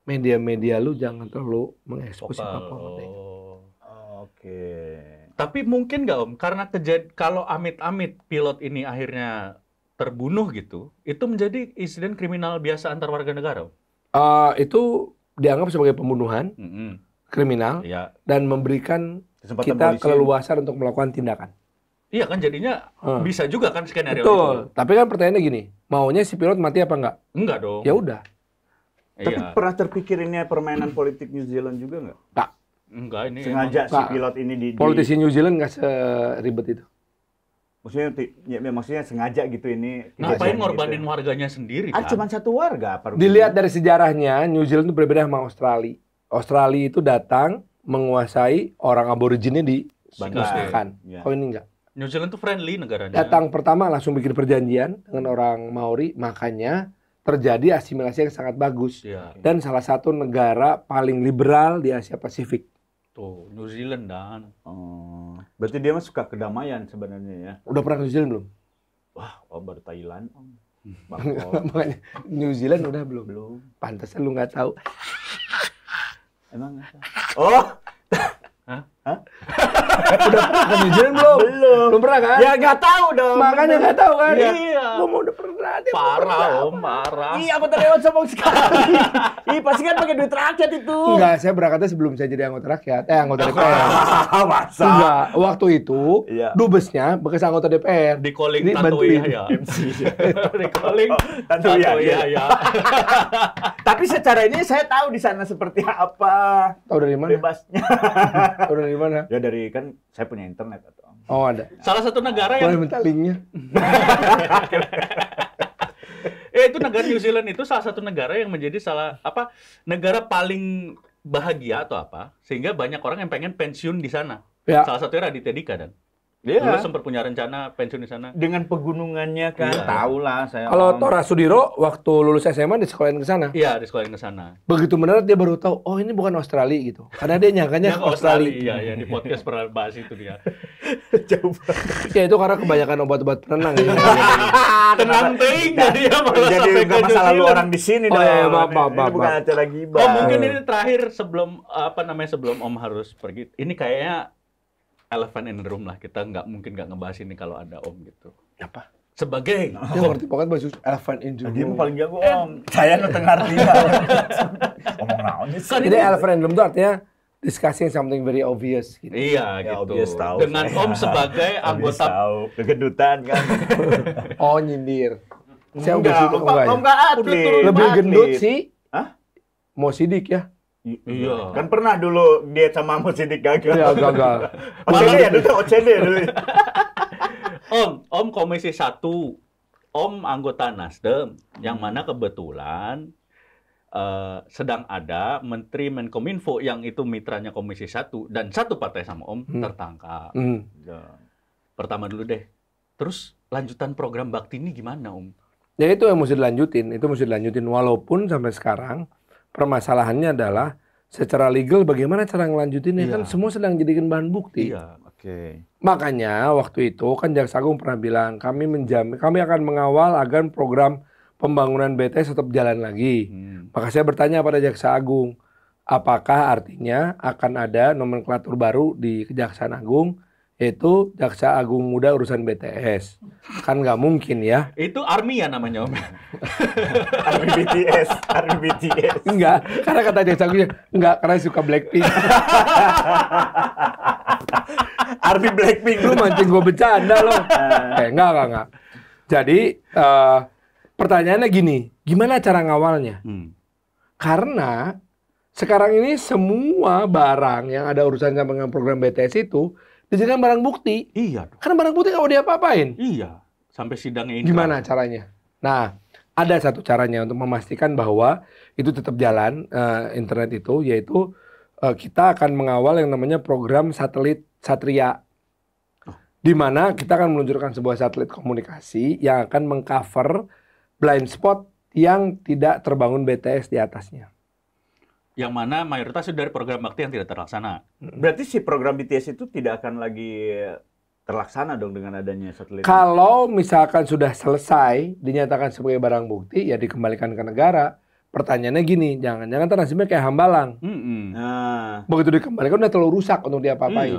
media-media lu jangan terlalu mengekspos Papua merdeka? Oke. Tapi mungkin nggak Om, karena kalau amit-amit pilot ini akhirnya terbunuh gitu, itu menjadi insiden kriminal biasa antar warga negara. Itu dianggap sebagai pembunuhan kriminal dan memberikan kita keleluasan untuk melakukan tindakan. Iya kan jadinya bisa juga kan skenario betul. itu. Tapi kan pertanyaannya gini, maunya si pilot mati apa enggak? Enggak dong. Ya udah. Tapi pernah terpikir ini permainan politik New Zealand juga nggak? Enggak ini. Sengaja si pilot ini politisi New Zealand nggak seribet itu. Maksudnya sengaja gitu ini. Ngapain ngorbanin warganya sendiri kan? Cuma satu warga. Dilihat dari sejarahnya, New Zealand itu berbeda sama Australia. Australia itu datang menguasai orang aborigin dimusnahkan. Oh ini enggak. New Zealand itu friendly negaranya. Datang pertama langsung bikin perjanjian dengan orang Maori, makanya terjadi asimilasi yang sangat bagus. Dan salah satu negara paling liberal di Asia Pasifik. Tuh, New Zealand dan. Berarti dia mah suka kedamaian sebenarnya ya. Udah pernah ke New Zealand belum? Wah, baru Thailand. Makanya New Zealand udah belum? Belum. Pantesan lu nggak tahu. Emang nggak tahu. Oh. Hah? Udah pernah ke New Zealand belum? Belum pernah kan? Ya nggak tahu dong. Makanya nggak tahu kan? Iya. Gua mau udah pernah. Parah Om, parah. Iya, anggota dewan sombong sekali. Pasti kan pakai duit rakyat itu. Enggak, saya berangkatnya sebelum saya jadi anggota rakyat. Anggota DPR. Masa? Enggak, waktu itu dubesnya bekas anggota DPR. Di calling Tanto Yahya. Di calling Tanto Yahya. Tapi secara ini saya tahu di sana seperti apa. Tahu dari mana? Bebasnya. Tahu dari mana? Ya dari kan saya punya internet atau. Oh ada. Salah satu negara yang. Boleh minta linknya. Itu negara New Zealand itu salah satu negara yang menjadi negara paling bahagia atau apa sehingga banyak orang yang pengen pensiun di sana. Ya. Salah satunya Raditya Dika dan. Dulu sempat punya rencana pensiun di sana. Dengan pegunungannya kan, tahu lah saya. Kalau Tora Sudiro waktu lulus SMA disekolahin ke sana. Iya, disekolahin ke sana. Begitu mendarat dia baru tahu, oh ini bukan Australia gitu. Karena dia nyangkanya Australia. Iya, di podcast pernah bahas itu dia. Jauh. Ya itu karena kebanyakan obat-obat penenang ya. Tenang ting jadi nggak masa lalu orang di sini dong. Ini bukan acara gibah. Oh, mungkin ini terakhir sebelum Om harus pergi. Ini kayaknya elephant in the room lah, kita mungkin nggak ngebahas ini kalau ada Om gitu. Apa? Sebagai dia ngerti pokoknya bahasa elephant in the room. Dia paling jago Om. Saya tengah dia. Ngomong naon sih. Jadi elephant in the room itu artinya discussing something very obvious gitu. Iya ya, gitu. Obvious, tahu, dengan saya. Om sebagai anggota kegedutan kan. Oh nyindir. Saya enggak atlet. Lebih gendut sih. Hah? Mo Sidik ya. Iya. Kan pernah dulu diet sama Mo Sidik gagal. Iya, gagal. OCD ya dulu, OCD dulu. Om Komisi 1. Om anggota Nasdem yang mana kebetulan sedang ada Menteri Menkominfo yang itu mitranya Komisi 1 dan satu partai sama Om tertangkap. Pertama dulu deh. Terus lanjutan program bakti ini gimana Om? Ya itu yang mesti dilanjutin, walaupun sampai sekarang permasalahannya adalah secara legal bagaimana cara ngelanjutinnya kan semua sedang jadikan bahan bukti. Iya, oke. Makanya waktu itu kan Jaksa Agung pernah bilang kami akan mengawal agar program pembangunan BTS tetap jalan lagi. Maka saya bertanya pada Jaksa Agung, apakah artinya akan ada nomenklatur baru di Kejaksaan Agung yaitu Jaksa Agung Muda urusan BTS. Kan nggak mungkin ya. Itu ARMY ya namanya Om. ARMY BTS. Enggak, karena kata Jaksa Agungnya, enggak, karena suka Blackpink. ARMY Blackpink. Lu mancing gue bercanda loh. Enggak. Jadi pertanyaannya gini, Gimana cara ngawalnya? Karena sekarang ini semua barang yang ada urusan sama dengan program BTS itu dijadikan barang bukti. Iya. Karena barang bukti nggak mau diapa-apain. Iya. Sampai sidangnya ini. Gimana caranya? Nah, ada satu caranya untuk memastikan bahwa itu tetap jalan internet itu, yaitu kita akan mengawal yang namanya program satelit Satria. Di mana kita akan meluncurkan sebuah satelit komunikasi yang akan mengcover blind spot yang tidak terbangun BTS di atasnya. Yang mana mayoritas itu dari program bakti yang tidak terlaksana. Berarti si program BTS itu tidak akan lagi terlaksana dong dengan adanya satelit. Kalau misalkan sudah selesai dinyatakan sebagai barang bukti, ya dikembalikan ke negara. Pertanyaannya gini, jangan-jangan nasibnya kayak Hambalang. Nah, begitu dikembalikan udah terlalu rusak untuk diapa-apain.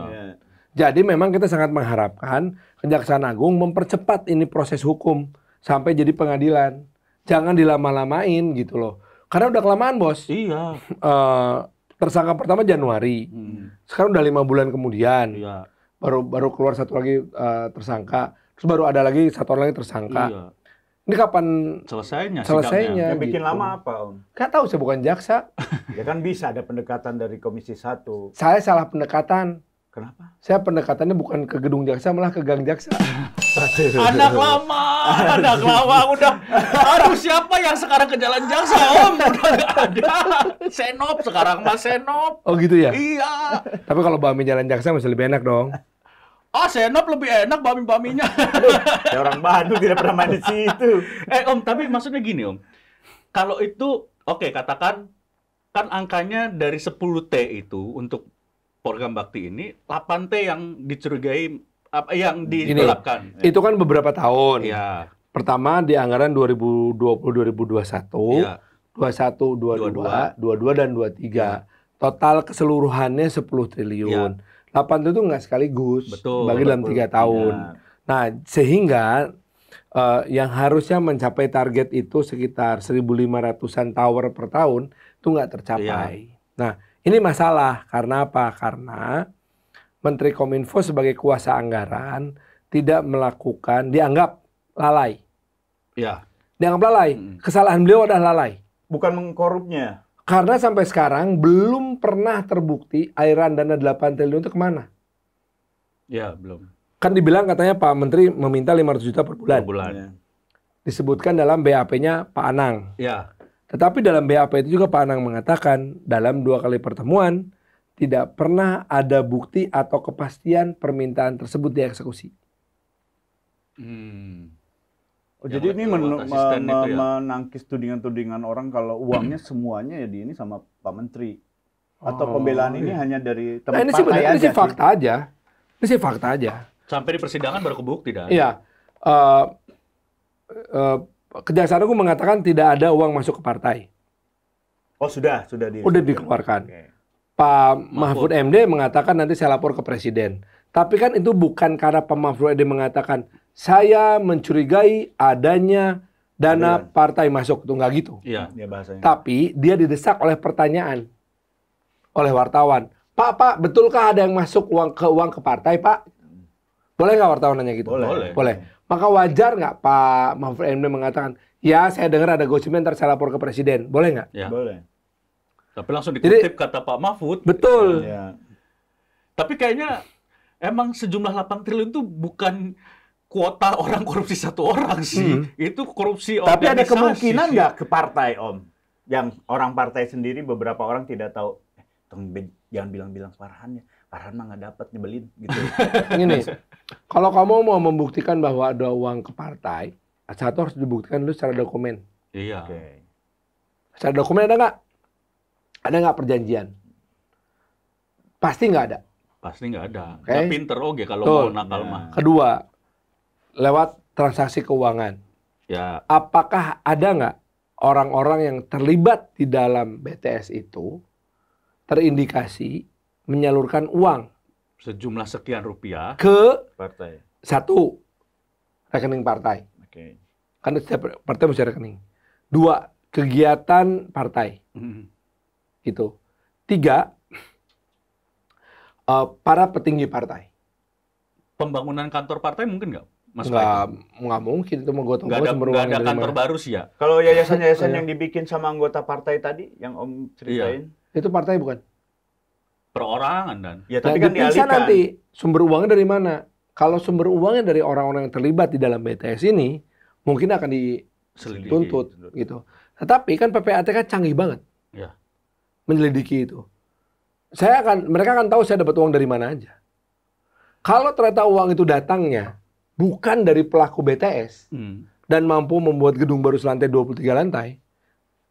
Jadi memang kita sangat mengharapkan Kejaksaan Agung mempercepat ini proses hukum sampai jadi pengadilan. Jangan dilama-lamain gitu loh. Karena udah kelamaan, Bos. Iya. Tersangka pertama Januari. Sekarang udah 5 bulan kemudian. Iya. Baru keluar satu lagi tersangka. Terus baru ada lagi satu orang lagi tersangka. Iya. Ini kapan selesainya? Yang bikin gitu. lama apa, Om? Gak tahu, saya bukan jaksa. Ya kan bisa ada pendekatan dari Komisi 1. Saya salah pendekatan. Kenapa? Saya pendekatannya bukan ke gedung jaksa, malah ke gang jaksa. Anak lama udah. Aduh, siapa yang sekarang ke jalan jaksa, Om? Udah nggak ada. Senop sekarang, Mas Senop. Oh gitu ya? Iya. Tapi kalau bami jalan jaksa masih lebih enak dong. Senop lebih enak bami-baminya. Ya orang Bandung tidak pernah main di situ. Om, tapi maksudnya gini, Om. Kalau itu, oke, katakan kan angkanya dari 10T itu untuk program bakti ini, 8T yang dicurigai, yang digelapkan. Itu kan beberapa tahun. Iya. Pertama di anggaran 2020-2021, 21-22, 22 dan 23. Total keseluruhannya 10 triliun. 8 itu nggak sekaligus, dibagi dalam 3 tahun. Nah, sehingga yang harusnya mencapai target itu sekitar 1.500-an tower per tahun, itu nggak tercapai. Nah, ini masalah. Karena apa? Karena Menteri Kominfo sebagai kuasa anggaran tidak melakukan, dianggap lalai. Ya. Dianggap lalai. Kesalahan beliau adalah lalai. Bukan mengkorupnya. Karena sampai sekarang belum pernah terbukti aliran dana 8 triliun itu kemana. Ya, belum. Kan dibilang katanya Pak Menteri meminta 500 juta per bulan. Ya. Disebutkan dalam BAP-nya Pak Anang. Ya. Tetapi dalam BAP itu juga Pak Anang mengatakan dalam 2 kali pertemuan tidak pernah ada bukti atau kepastian permintaan tersebut dieksekusi. Oh, jadi ini menangkis tudingan-tudingan orang kalau uangnya semuanya ya di ini sama Pak Menteri. Atau pembelaan ini hanya dari teman partai aja. Ini sih fakta aja. Ini sih fakta aja. Sampai di persidangan baru kebukti dah. Iya. Kejaksaan Agung mengatakan tidak ada uang masuk ke partai. Oh sudah dikeluarkan. Okay. Pak Mahfud MD mengatakan nanti saya lapor ke Presiden. Tapi kan itu bukan karena Pak Mahfud MD mengatakan saya mencurigai adanya dana partai masuk, itu nggak gitu. Iya. Bahasanya. Tapi dia didesak oleh pertanyaan oleh wartawan. Pak, betulkah ada yang masuk uang ke partai, Pak? Boleh nggak wartawan nanya gitu? Boleh. Maka wajar nggak Pak Mahfud MD mengatakan, ya saya dengar ada gosipnya ntar saya lapor ke Presiden. Boleh nggak? Ya. Boleh. Tapi langsung dikutip kata Pak Mahfud. Betul. Ya. Tapi kayaknya emang sejumlah 8 triliun itu bukan kuota orang korupsi satu orang sih. Itu korupsi organisasi. Tapi ada kemungkinan nggak ke partai, Om? Yang orang partai sendiri beberapa orang tidak tahu. Jangan bilang-bilang Farhan ya. Farhan mah nggak dapat nyebelin gitu. Ini, kalau kamu mau membuktikan bahwa ada uang ke partai, satu harus dibuktikan dulu secara dokumen. Iya. Okay. Secara dokumen ada nggak? Ada nggak perjanjian? Pasti nggak ada. Pasti nggak ada. Okay. Nggak pinter kalau mau nakal mah. Kedua, lewat transaksi keuangan. Ya. Apakah ada nggak orang-orang yang terlibat di dalam BTS itu terindikasi menyalurkan uang sejumlah sekian rupiah ke partai. Satu, rekening partai. Oke. Kan setiap partai mesti rekening. Dua, kegiatan partai. Gitu. Tiga, para petinggi partai. Pembangunan kantor partai mungkin nggak? Nggak mungkin itu menggotong-gotong sumber uang nggak ada kantor baru sih ya. Kalau yayasan-yayasan yang dibikin sama anggota partai tadi yang Om ceritain, itu partai bukan? Perorangan dan. Ya tapi kan dialihkan. Nanti sumber uangnya dari mana? Kalau sumber uangnya dari orang-orang yang terlibat di dalam BTS ini, mungkin akan dituntut gitu. Tetapi kan PPATK canggih banget. Ya. Menyelidiki itu. Mereka akan tahu saya dapat uang dari mana aja. Kalau ternyata uang itu datangnya bukan dari pelaku BTS dan mampu membuat gedung baru selantai 23 lantai,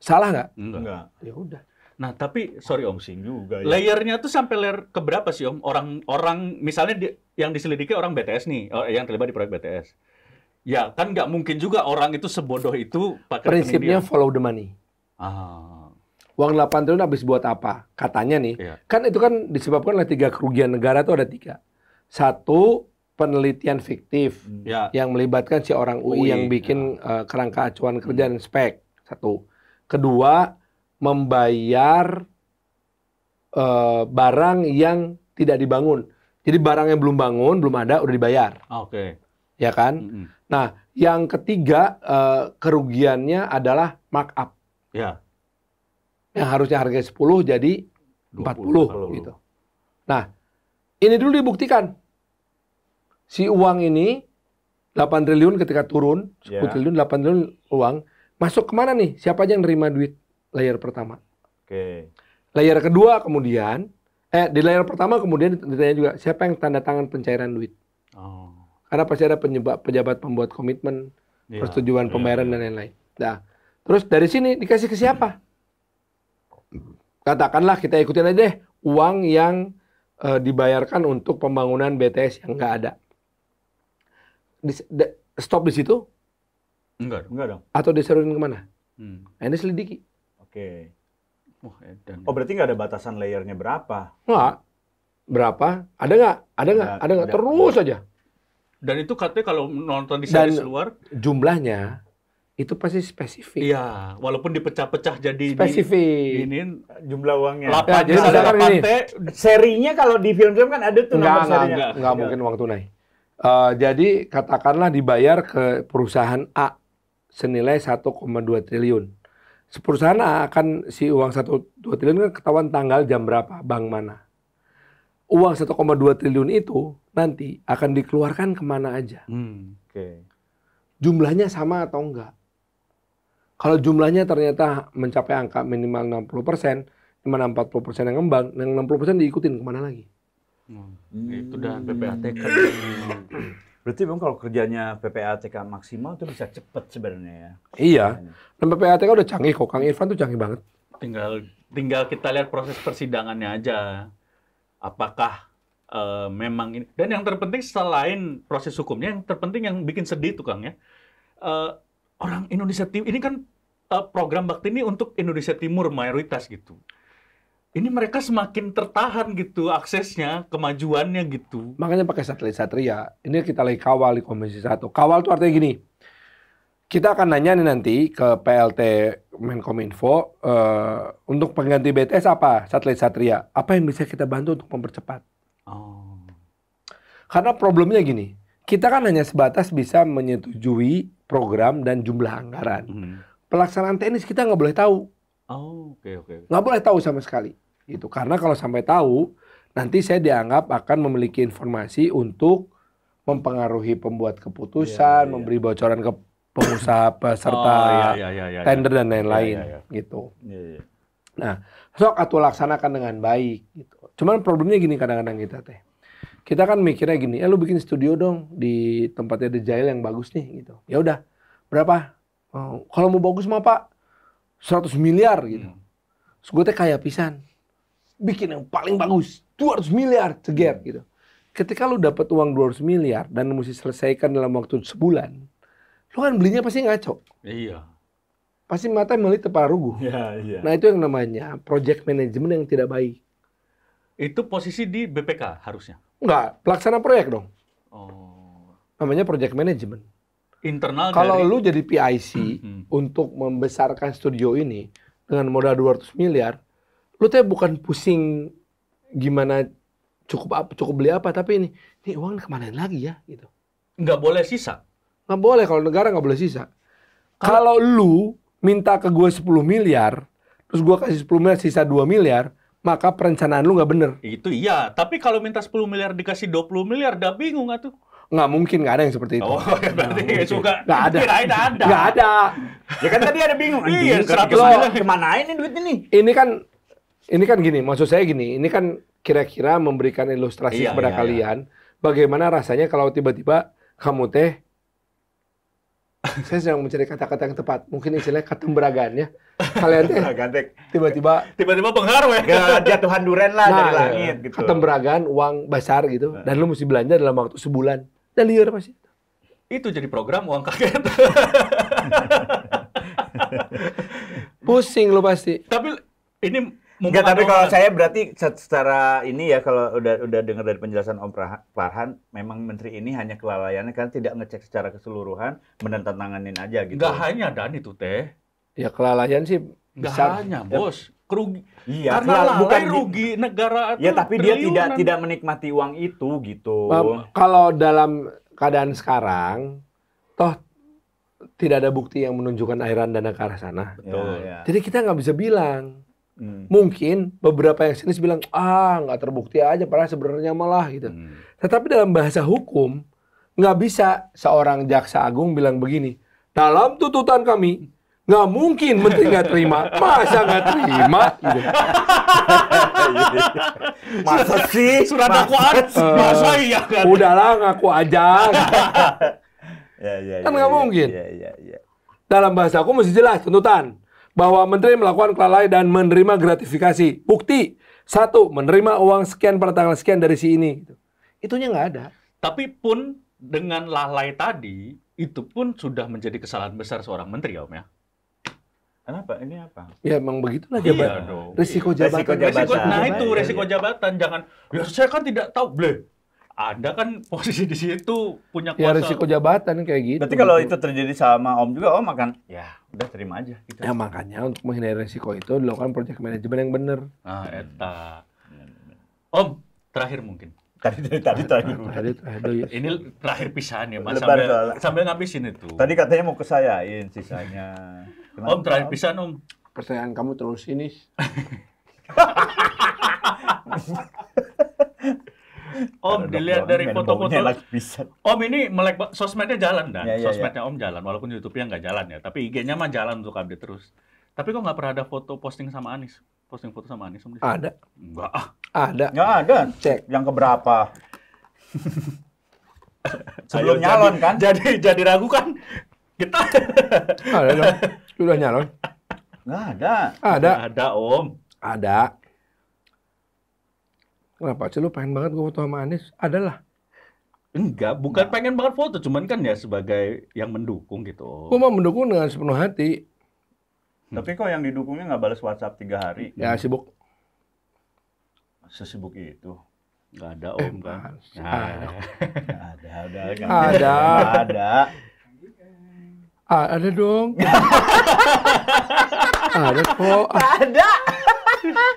salah nggak? Enggak. Ya udah. Nah, tapi sorry Om, sing juga. Layernya tuh sampai layer keberapa sih Om? Orang misalnya yang diselidiki orang BTS nih, yang terlibat di proyek BTS. Ya kan nggak mungkin juga orang itu sebodoh itu pakai prinsipnya follow the money. Uang 8 triliun habis buat apa? Katanya nih, kan itu kan disebabkan oleh 3 kerugian negara tuh ada 3. 1, penelitian fiktif yang melibatkan si orang UI yang bikin kerangka acuan kerja dan spek. 1. Kedua, membayar barang yang tidak dibangun. Jadi barang yang belum bangun, belum ada, udah dibayar. Oke. Ya kan? Nah, yang ketiga kerugiannya adalah markup. Ya. Yang harusnya harga 10 jadi 40 gitu. Nah, ini dulu dibuktikan. Si uang ini 8 triliun ketika turun, 10 triliun, 8 triliun uang, masuk kemana nih? Siapa aja yang nerima duit layer pertama? Layer kedua kemudian, di layer pertama kemudian ditanya juga, siapa yang tanda tangan pencairan duit? Karena pasti ada pejabat pembuat komitmen, persetujuan pembayaran dan lain-lain. Nah, terus dari sini dikasih ke siapa? Katakanlah kita ikutin aja deh uang yang dibayarkan untuk pembangunan BTS yang nggak ada. Stop di situ? Enggak dong. Atau diseruin kemana? Nah, ini selidiki. Oke. Oh berarti nggak ada batasan layernya berapa? Nggak. Berapa? Ada nggak? Ada nggak? Terus aja. Dan itu katanya kalau nonton di series luar jumlahnya itu pasti spesifik. Iya, walaupun dipecah-pecah jadi spesifik. Ini jumlah uangnya. 8, jadi ada 8 serinya kalau di film-film kan ada tuh nomor serinya. Enggak mungkin uang tunai. Jadi katakanlah dibayar ke perusahaan A senilai 1,2 triliun. Perusahaan A akan si uang 1,2 triliun kan ketahuan tanggal jam berapa, bank mana. Uang 1,2 triliun itu nanti akan dikeluarkan kemana aja. Jumlahnya sama atau enggak? Kalau jumlahnya ternyata mencapai angka minimal 60%, dimana 40% yang ngembang, yang 60% diikutin kemana lagi? Itu dan PPATK. Berarti Bang kalau kerjanya PPATK maksimal itu bisa cepet sebenarnya ya? Iya, dan PPATK udah canggih kok, Kang Irfan tuh canggih banget. Tinggal kita lihat proses persidangannya aja. Apakah memang ini. Dan yang terpenting selain proses hukumnya, yang terpenting yang bikin sedih tuh Kang ya. Orang Indonesia Timur, ini kan program bakti ini untuk Indonesia Timur mayoritas gitu. Ini mereka semakin tertahan gitu aksesnya, kemajuannya gitu. Makanya pakai satelit Satria. Ini kita lagi kawal di Komisi 1. Kawal tuh artinya gini. Kita akan nanya nih nanti ke PLT Menkominfo untuk pengganti BTS apa? Satelit Satria. Apa yang bisa kita bantu untuk mempercepat? Karena problemnya gini. Kita kan hanya sebatas bisa menyetujui program dan jumlah anggaran. Pelaksanaan teknis kita nggak boleh tahu. Nggak boleh tahu sama sekali. Gitu. Karena kalau sampai tahu, nanti saya dianggap akan memiliki informasi untuk mempengaruhi pembuat keputusan, memberi bocoran ke pengusaha peserta tender dan lain-lain. Gitu. Nah, sok atuh laksanakan dengan baik. Gitu. Cuman problemnya gini kadang-kadang kita teh. Kita kan mikirnya gini, lu bikin studio dong di tempatnya The Jail yang bagus nih gitu. Ya udah, berapa? Kalau mau bagus mah Pak 100 miliar gitu. Terus gue teh kaya pisan. Bikin yang paling bagus 200 miliar ceger gitu. Ketika lu dapat uang 200 miliar dan lu mesti selesaikan dalam waktu sebulan, lu kan belinya pasti ngaco. Iya. Pasti mata melit kepala ruguh. Nah itu yang namanya project management yang tidak baik. Itu posisi di BPK harusnya? Enggak, pelaksana proyek dong. Namanya project management. Internal kalau lu jadi PIC untuk membesarkan studio ini dengan modal 200 miliar, lu teh bukan pusing gimana cukup beli apa, tapi ini uang kemana lagi ya gitu. nggak boleh sisa. Nggak boleh, kalau negara nggak boleh sisa. Kalau lu minta ke gue 10 miliar, terus gue kasih 10 miliar, sisa 2 miliar, maka perencanaan lu nggak bener. Itu iya, tapi kalau minta 10 miliar dikasih 20 miliar, udah bingung nggak tuh? Nggak mungkin, nggak ada yang seperti itu. Oh, berarti suka. Nggak ada. Kirain ada. Nggak ada. Ya kan tadi ada bingung. Iya, 100 kemana ini duit ini? Ini kan gini, maksud saya gini, ini kan kira-kira memberikan ilustrasi kepada kalian, bagaimana rasanya kalau tiba-tiba kamu teh, saya sedang mencari kata-kata yang tepat, mungkin istilahnya ketemberagan ya. Kalian teh tiba-tiba pengaruh ya. Jatuhan duren lah dari langit gitu. Ketemberagan, uang besar gitu, dan lu mesti belanja dalam waktu sebulan. Dan liar pasti. Itu jadi program uang kaget. Pusing lu pasti. Tapi ini enggak, tapi kalau saya berarti secara ini ya, kalau udah dengar dari penjelasan Om Farhan, memang menteri ini hanya kelalaiannya kan tidak ngecek secara keseluruhan, menandatanganin aja gitu. Enggak hanya Dan itu teh. Ya kelalaian sih besar. Enggak hanya, Bos. Kerugi. Iya, karena bukan rugi negara itu. Ya, tapi dia tidak menikmati uang itu gitu. Kalau dalam keadaan sekarang toh tidak ada bukti yang menunjukkan aliran dana ke arah sana. Betul. Ya. Jadi kita nggak bisa bilang. Mungkin beberapa yang sinis bilang nggak terbukti aja, padahal sebenarnya malah gitu. Tetapi dalam bahasa hukum nggak bisa seorang jaksa agung bilang begini, dalam tuntutan kami nggak mungkin menteri nggak terima, masa nggak terima gitu. Masa sih surat dakwaan masa iya kan? Udahlah ngaku aja. Ya, kan nggak mungkin. Ya. Dalam bahasa hukum mesti jelas tuntutan bahwa menteri melakukan kelalaian dan menerima gratifikasi. Bukti, 1, menerima uang sekian pada tanggal sekian dari si ini. Itunya nggak ada. Tapi pun dengan lalai tadi, itu pun sudah menjadi kesalahan besar seorang menteri ya Om ya? Kenapa? Ini apa? Ya emang begitulah jabatan. Iya, risiko jabatan. Nah itu resiko jabatan. Jangan, ya saya kan tidak tahu. Ada kan posisi di situ punya kuasa. Ya risiko jabatan kayak gitu. Berarti kalau itu terjadi sama Om juga, Om akan ya udah terima aja gitu. Ya makanya untuk menghindari risiko itu dilakukan project manajemen yang benar. Ah, eta. Om, terakhir mungkin. Tadi ya. Ini terakhir pisahan ya Mas, sambil ngabisin itu. Tadi katanya mau kesayain sisanya. Om, terakhir pisahan Om. Pertanyaan kamu terus sinis. Om, dilihat dari foto-foto. Om ini melek sosmednya jalan dan sosmednya Om jalan, walaupun YouTube-nya nggak jalan ya. Tapi IG-nya mah jalan untuk update terus. Tapi kok nggak pernah ada foto posting sama Anies? Posting foto sama Anies Om? Ada. Enggak. Ada. Nggak ada. Cek yang keberapa? Sebelum nyalon kan? Jadi ragu kan? Kita. Ada dong. Sudah nyalon. Nggak ada. Ada Om. Ada. Kenapa sih lu pengen banget gue foto sama Anies? Adalah. Enggak, bukan pengen banget foto, cuman kan ya sebagai yang mendukung gitu. Gue mau mendukung dengan sepenuh hati. Tapi kok yang didukungnya nggak balas WhatsApp 3 hari? Ya sibuk. Sesibuk itu. Nggak ada Om kan? Ada dong. Ada kok.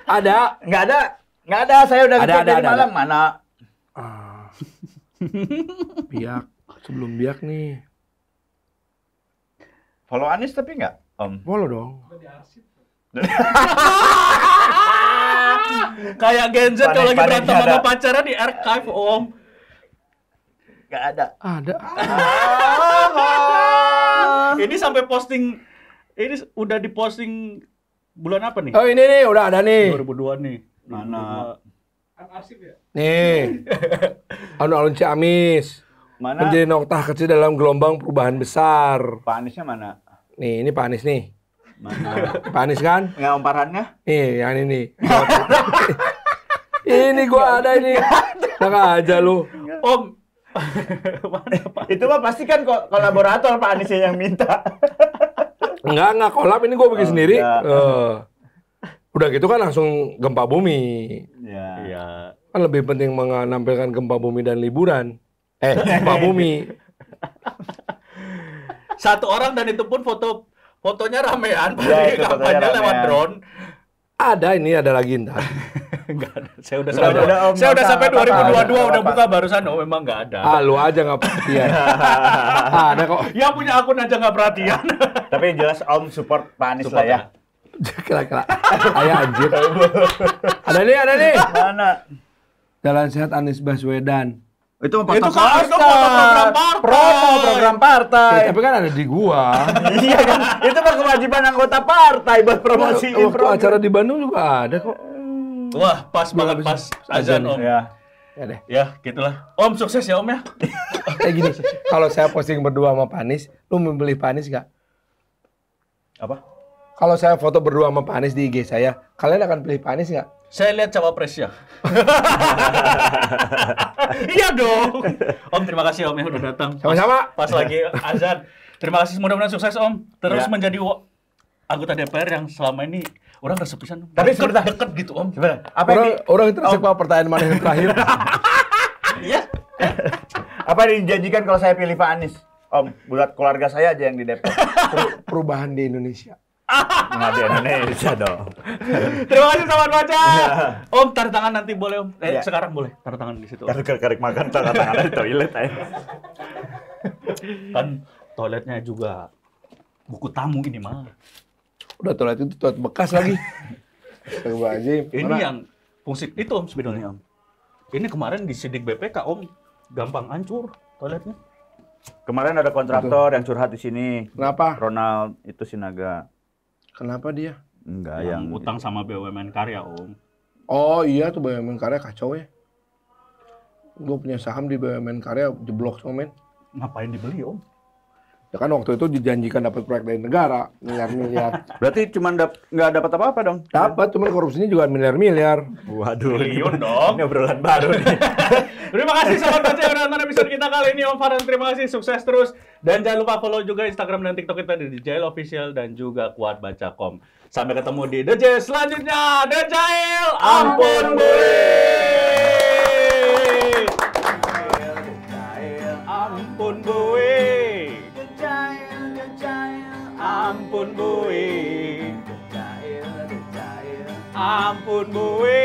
Ada. Nggak ada, saya udah ngecek dari malam. Mana? Biak, sebelum biak nih. Follow Anies tapi nggak, Om? Follow dong. Kayak Gen Z kalau lagi berantem sama pacaran di archive Om. Nggak ada. Ada. Ini sampai posting, ini udah diposting bulan apa nih? Oh ini nih, udah ada nih. 2002 nih. Mana? Arsip ya? Nih. Alun-alun Ciamis. Mana? Menjadi noktah kecil dalam gelombang perubahan besar. Pak Aniesnya mana? Nih, ini Pak Anies nih. Mana? Pak Anies kan? Nggak Om Farhannya? Nih, yang ini. Ini gua ada ini. Nggak aja lu. Om. Mana, Pak? Itu mah pasti kan kolaborator Pak Aniesnya yang minta. Enggak kolab, ini gua bikin sendiri. Udah gitu kan langsung gempa bumi. Iya. Kan lebih penting menampilkan gempa bumi dan liburan. Gempa bumi. Satu orang dan itu pun fotonya ramean. Kampanye lewat drone. Ada lagi ntar. Enggak ada. Saya udah sampai 2022 udah buka barusan. Oh, memang enggak ada. Ah, lu aja enggak perhatian. Ada kok. Yang punya akun aja enggak perhatian. Tapi jelas Om support Pak Anies lah ya. Kira-kira. Ayah anjir. Ada nih. Mana? Jalan Sehat Anies Baswedan. Itu program partai. Ya, tapi kan ada di gua. Iya kan? Itu mah kewajiban anggota partai buat promosiin. Waktu acara di Bandung juga ada kok. Wah, pas banget pas azan Om. Ya deh. Ya, gitulah. Om sukses ya Om ya. Kayak gini, kalau saya posting berdua sama Pak Anies, lu memilih Pak Anies nggak? Apa? Kalau saya foto berdua sama Pak Anies di IG saya, kalian akan pilih Pak Anies nggak? Saya lihat cawapresnya. Iya dong. Om, terima kasih Om ya udah datang. Sama-sama. Pas lagi azan. Terima kasih, mudah-mudahan sukses Om. Terus menjadi anggota DPR yang selama ini orang kesepisan. Tapi sebentar deket gitu Om. Sebentar. Orang tersepak pertanyaan mana yang terakhir? Iya. Apa yang dijanjikan kalau saya pilih Pak Anies? Om, buat keluarga saya aja yang di DPR. Perubahan di Indonesia. Nggak di Indonesia dong. Terima kasih Sobat Baca. Om, taruh tangan nanti boleh Om. Sekarang boleh taruh tangan di situ. Karik makan taruh tangan di toilet aja. Kan toiletnya juga buku tamu ini mah. Udah toilet itu toilet bekas lagi. Ini yang fungsi itu Om sebetulnya Om. Ini kemarin di sidik BPK Om gampang hancur toiletnya. Kemarin ada kontraktor yang curhat di sini. Kenapa? Ronald itu Sinaga. Kenapa dia? Enggak, yang utang sama BUMN Karya Om. Oh iya tuh BUMN Karya kacau ya. Gue punya saham di BUMN Karya jeblok semua men. Ngapain dibeli Om? Ya kan waktu itu dijanjikan dapat proyek dari negara miliar-miliar. Berarti cuma nggak dapat apa-apa dong? Dapat, cuman korupsinya juga miliar-miliar. Waduh, triliun dong. Ini obrolan baru nih. Terima kasih Sobat Baca yang udah nonton episode kita kali ini Om Farhan. Terima kasih, sukses terus. Dan jangan lupa follow juga Instagram dan TikTok kita di Jail Official dan juga kuatbaca.com. Sampai ketemu di The Jail selanjutnya. The Jail, ampun boy. Ampun boy. Ampun boy. Ampun boy.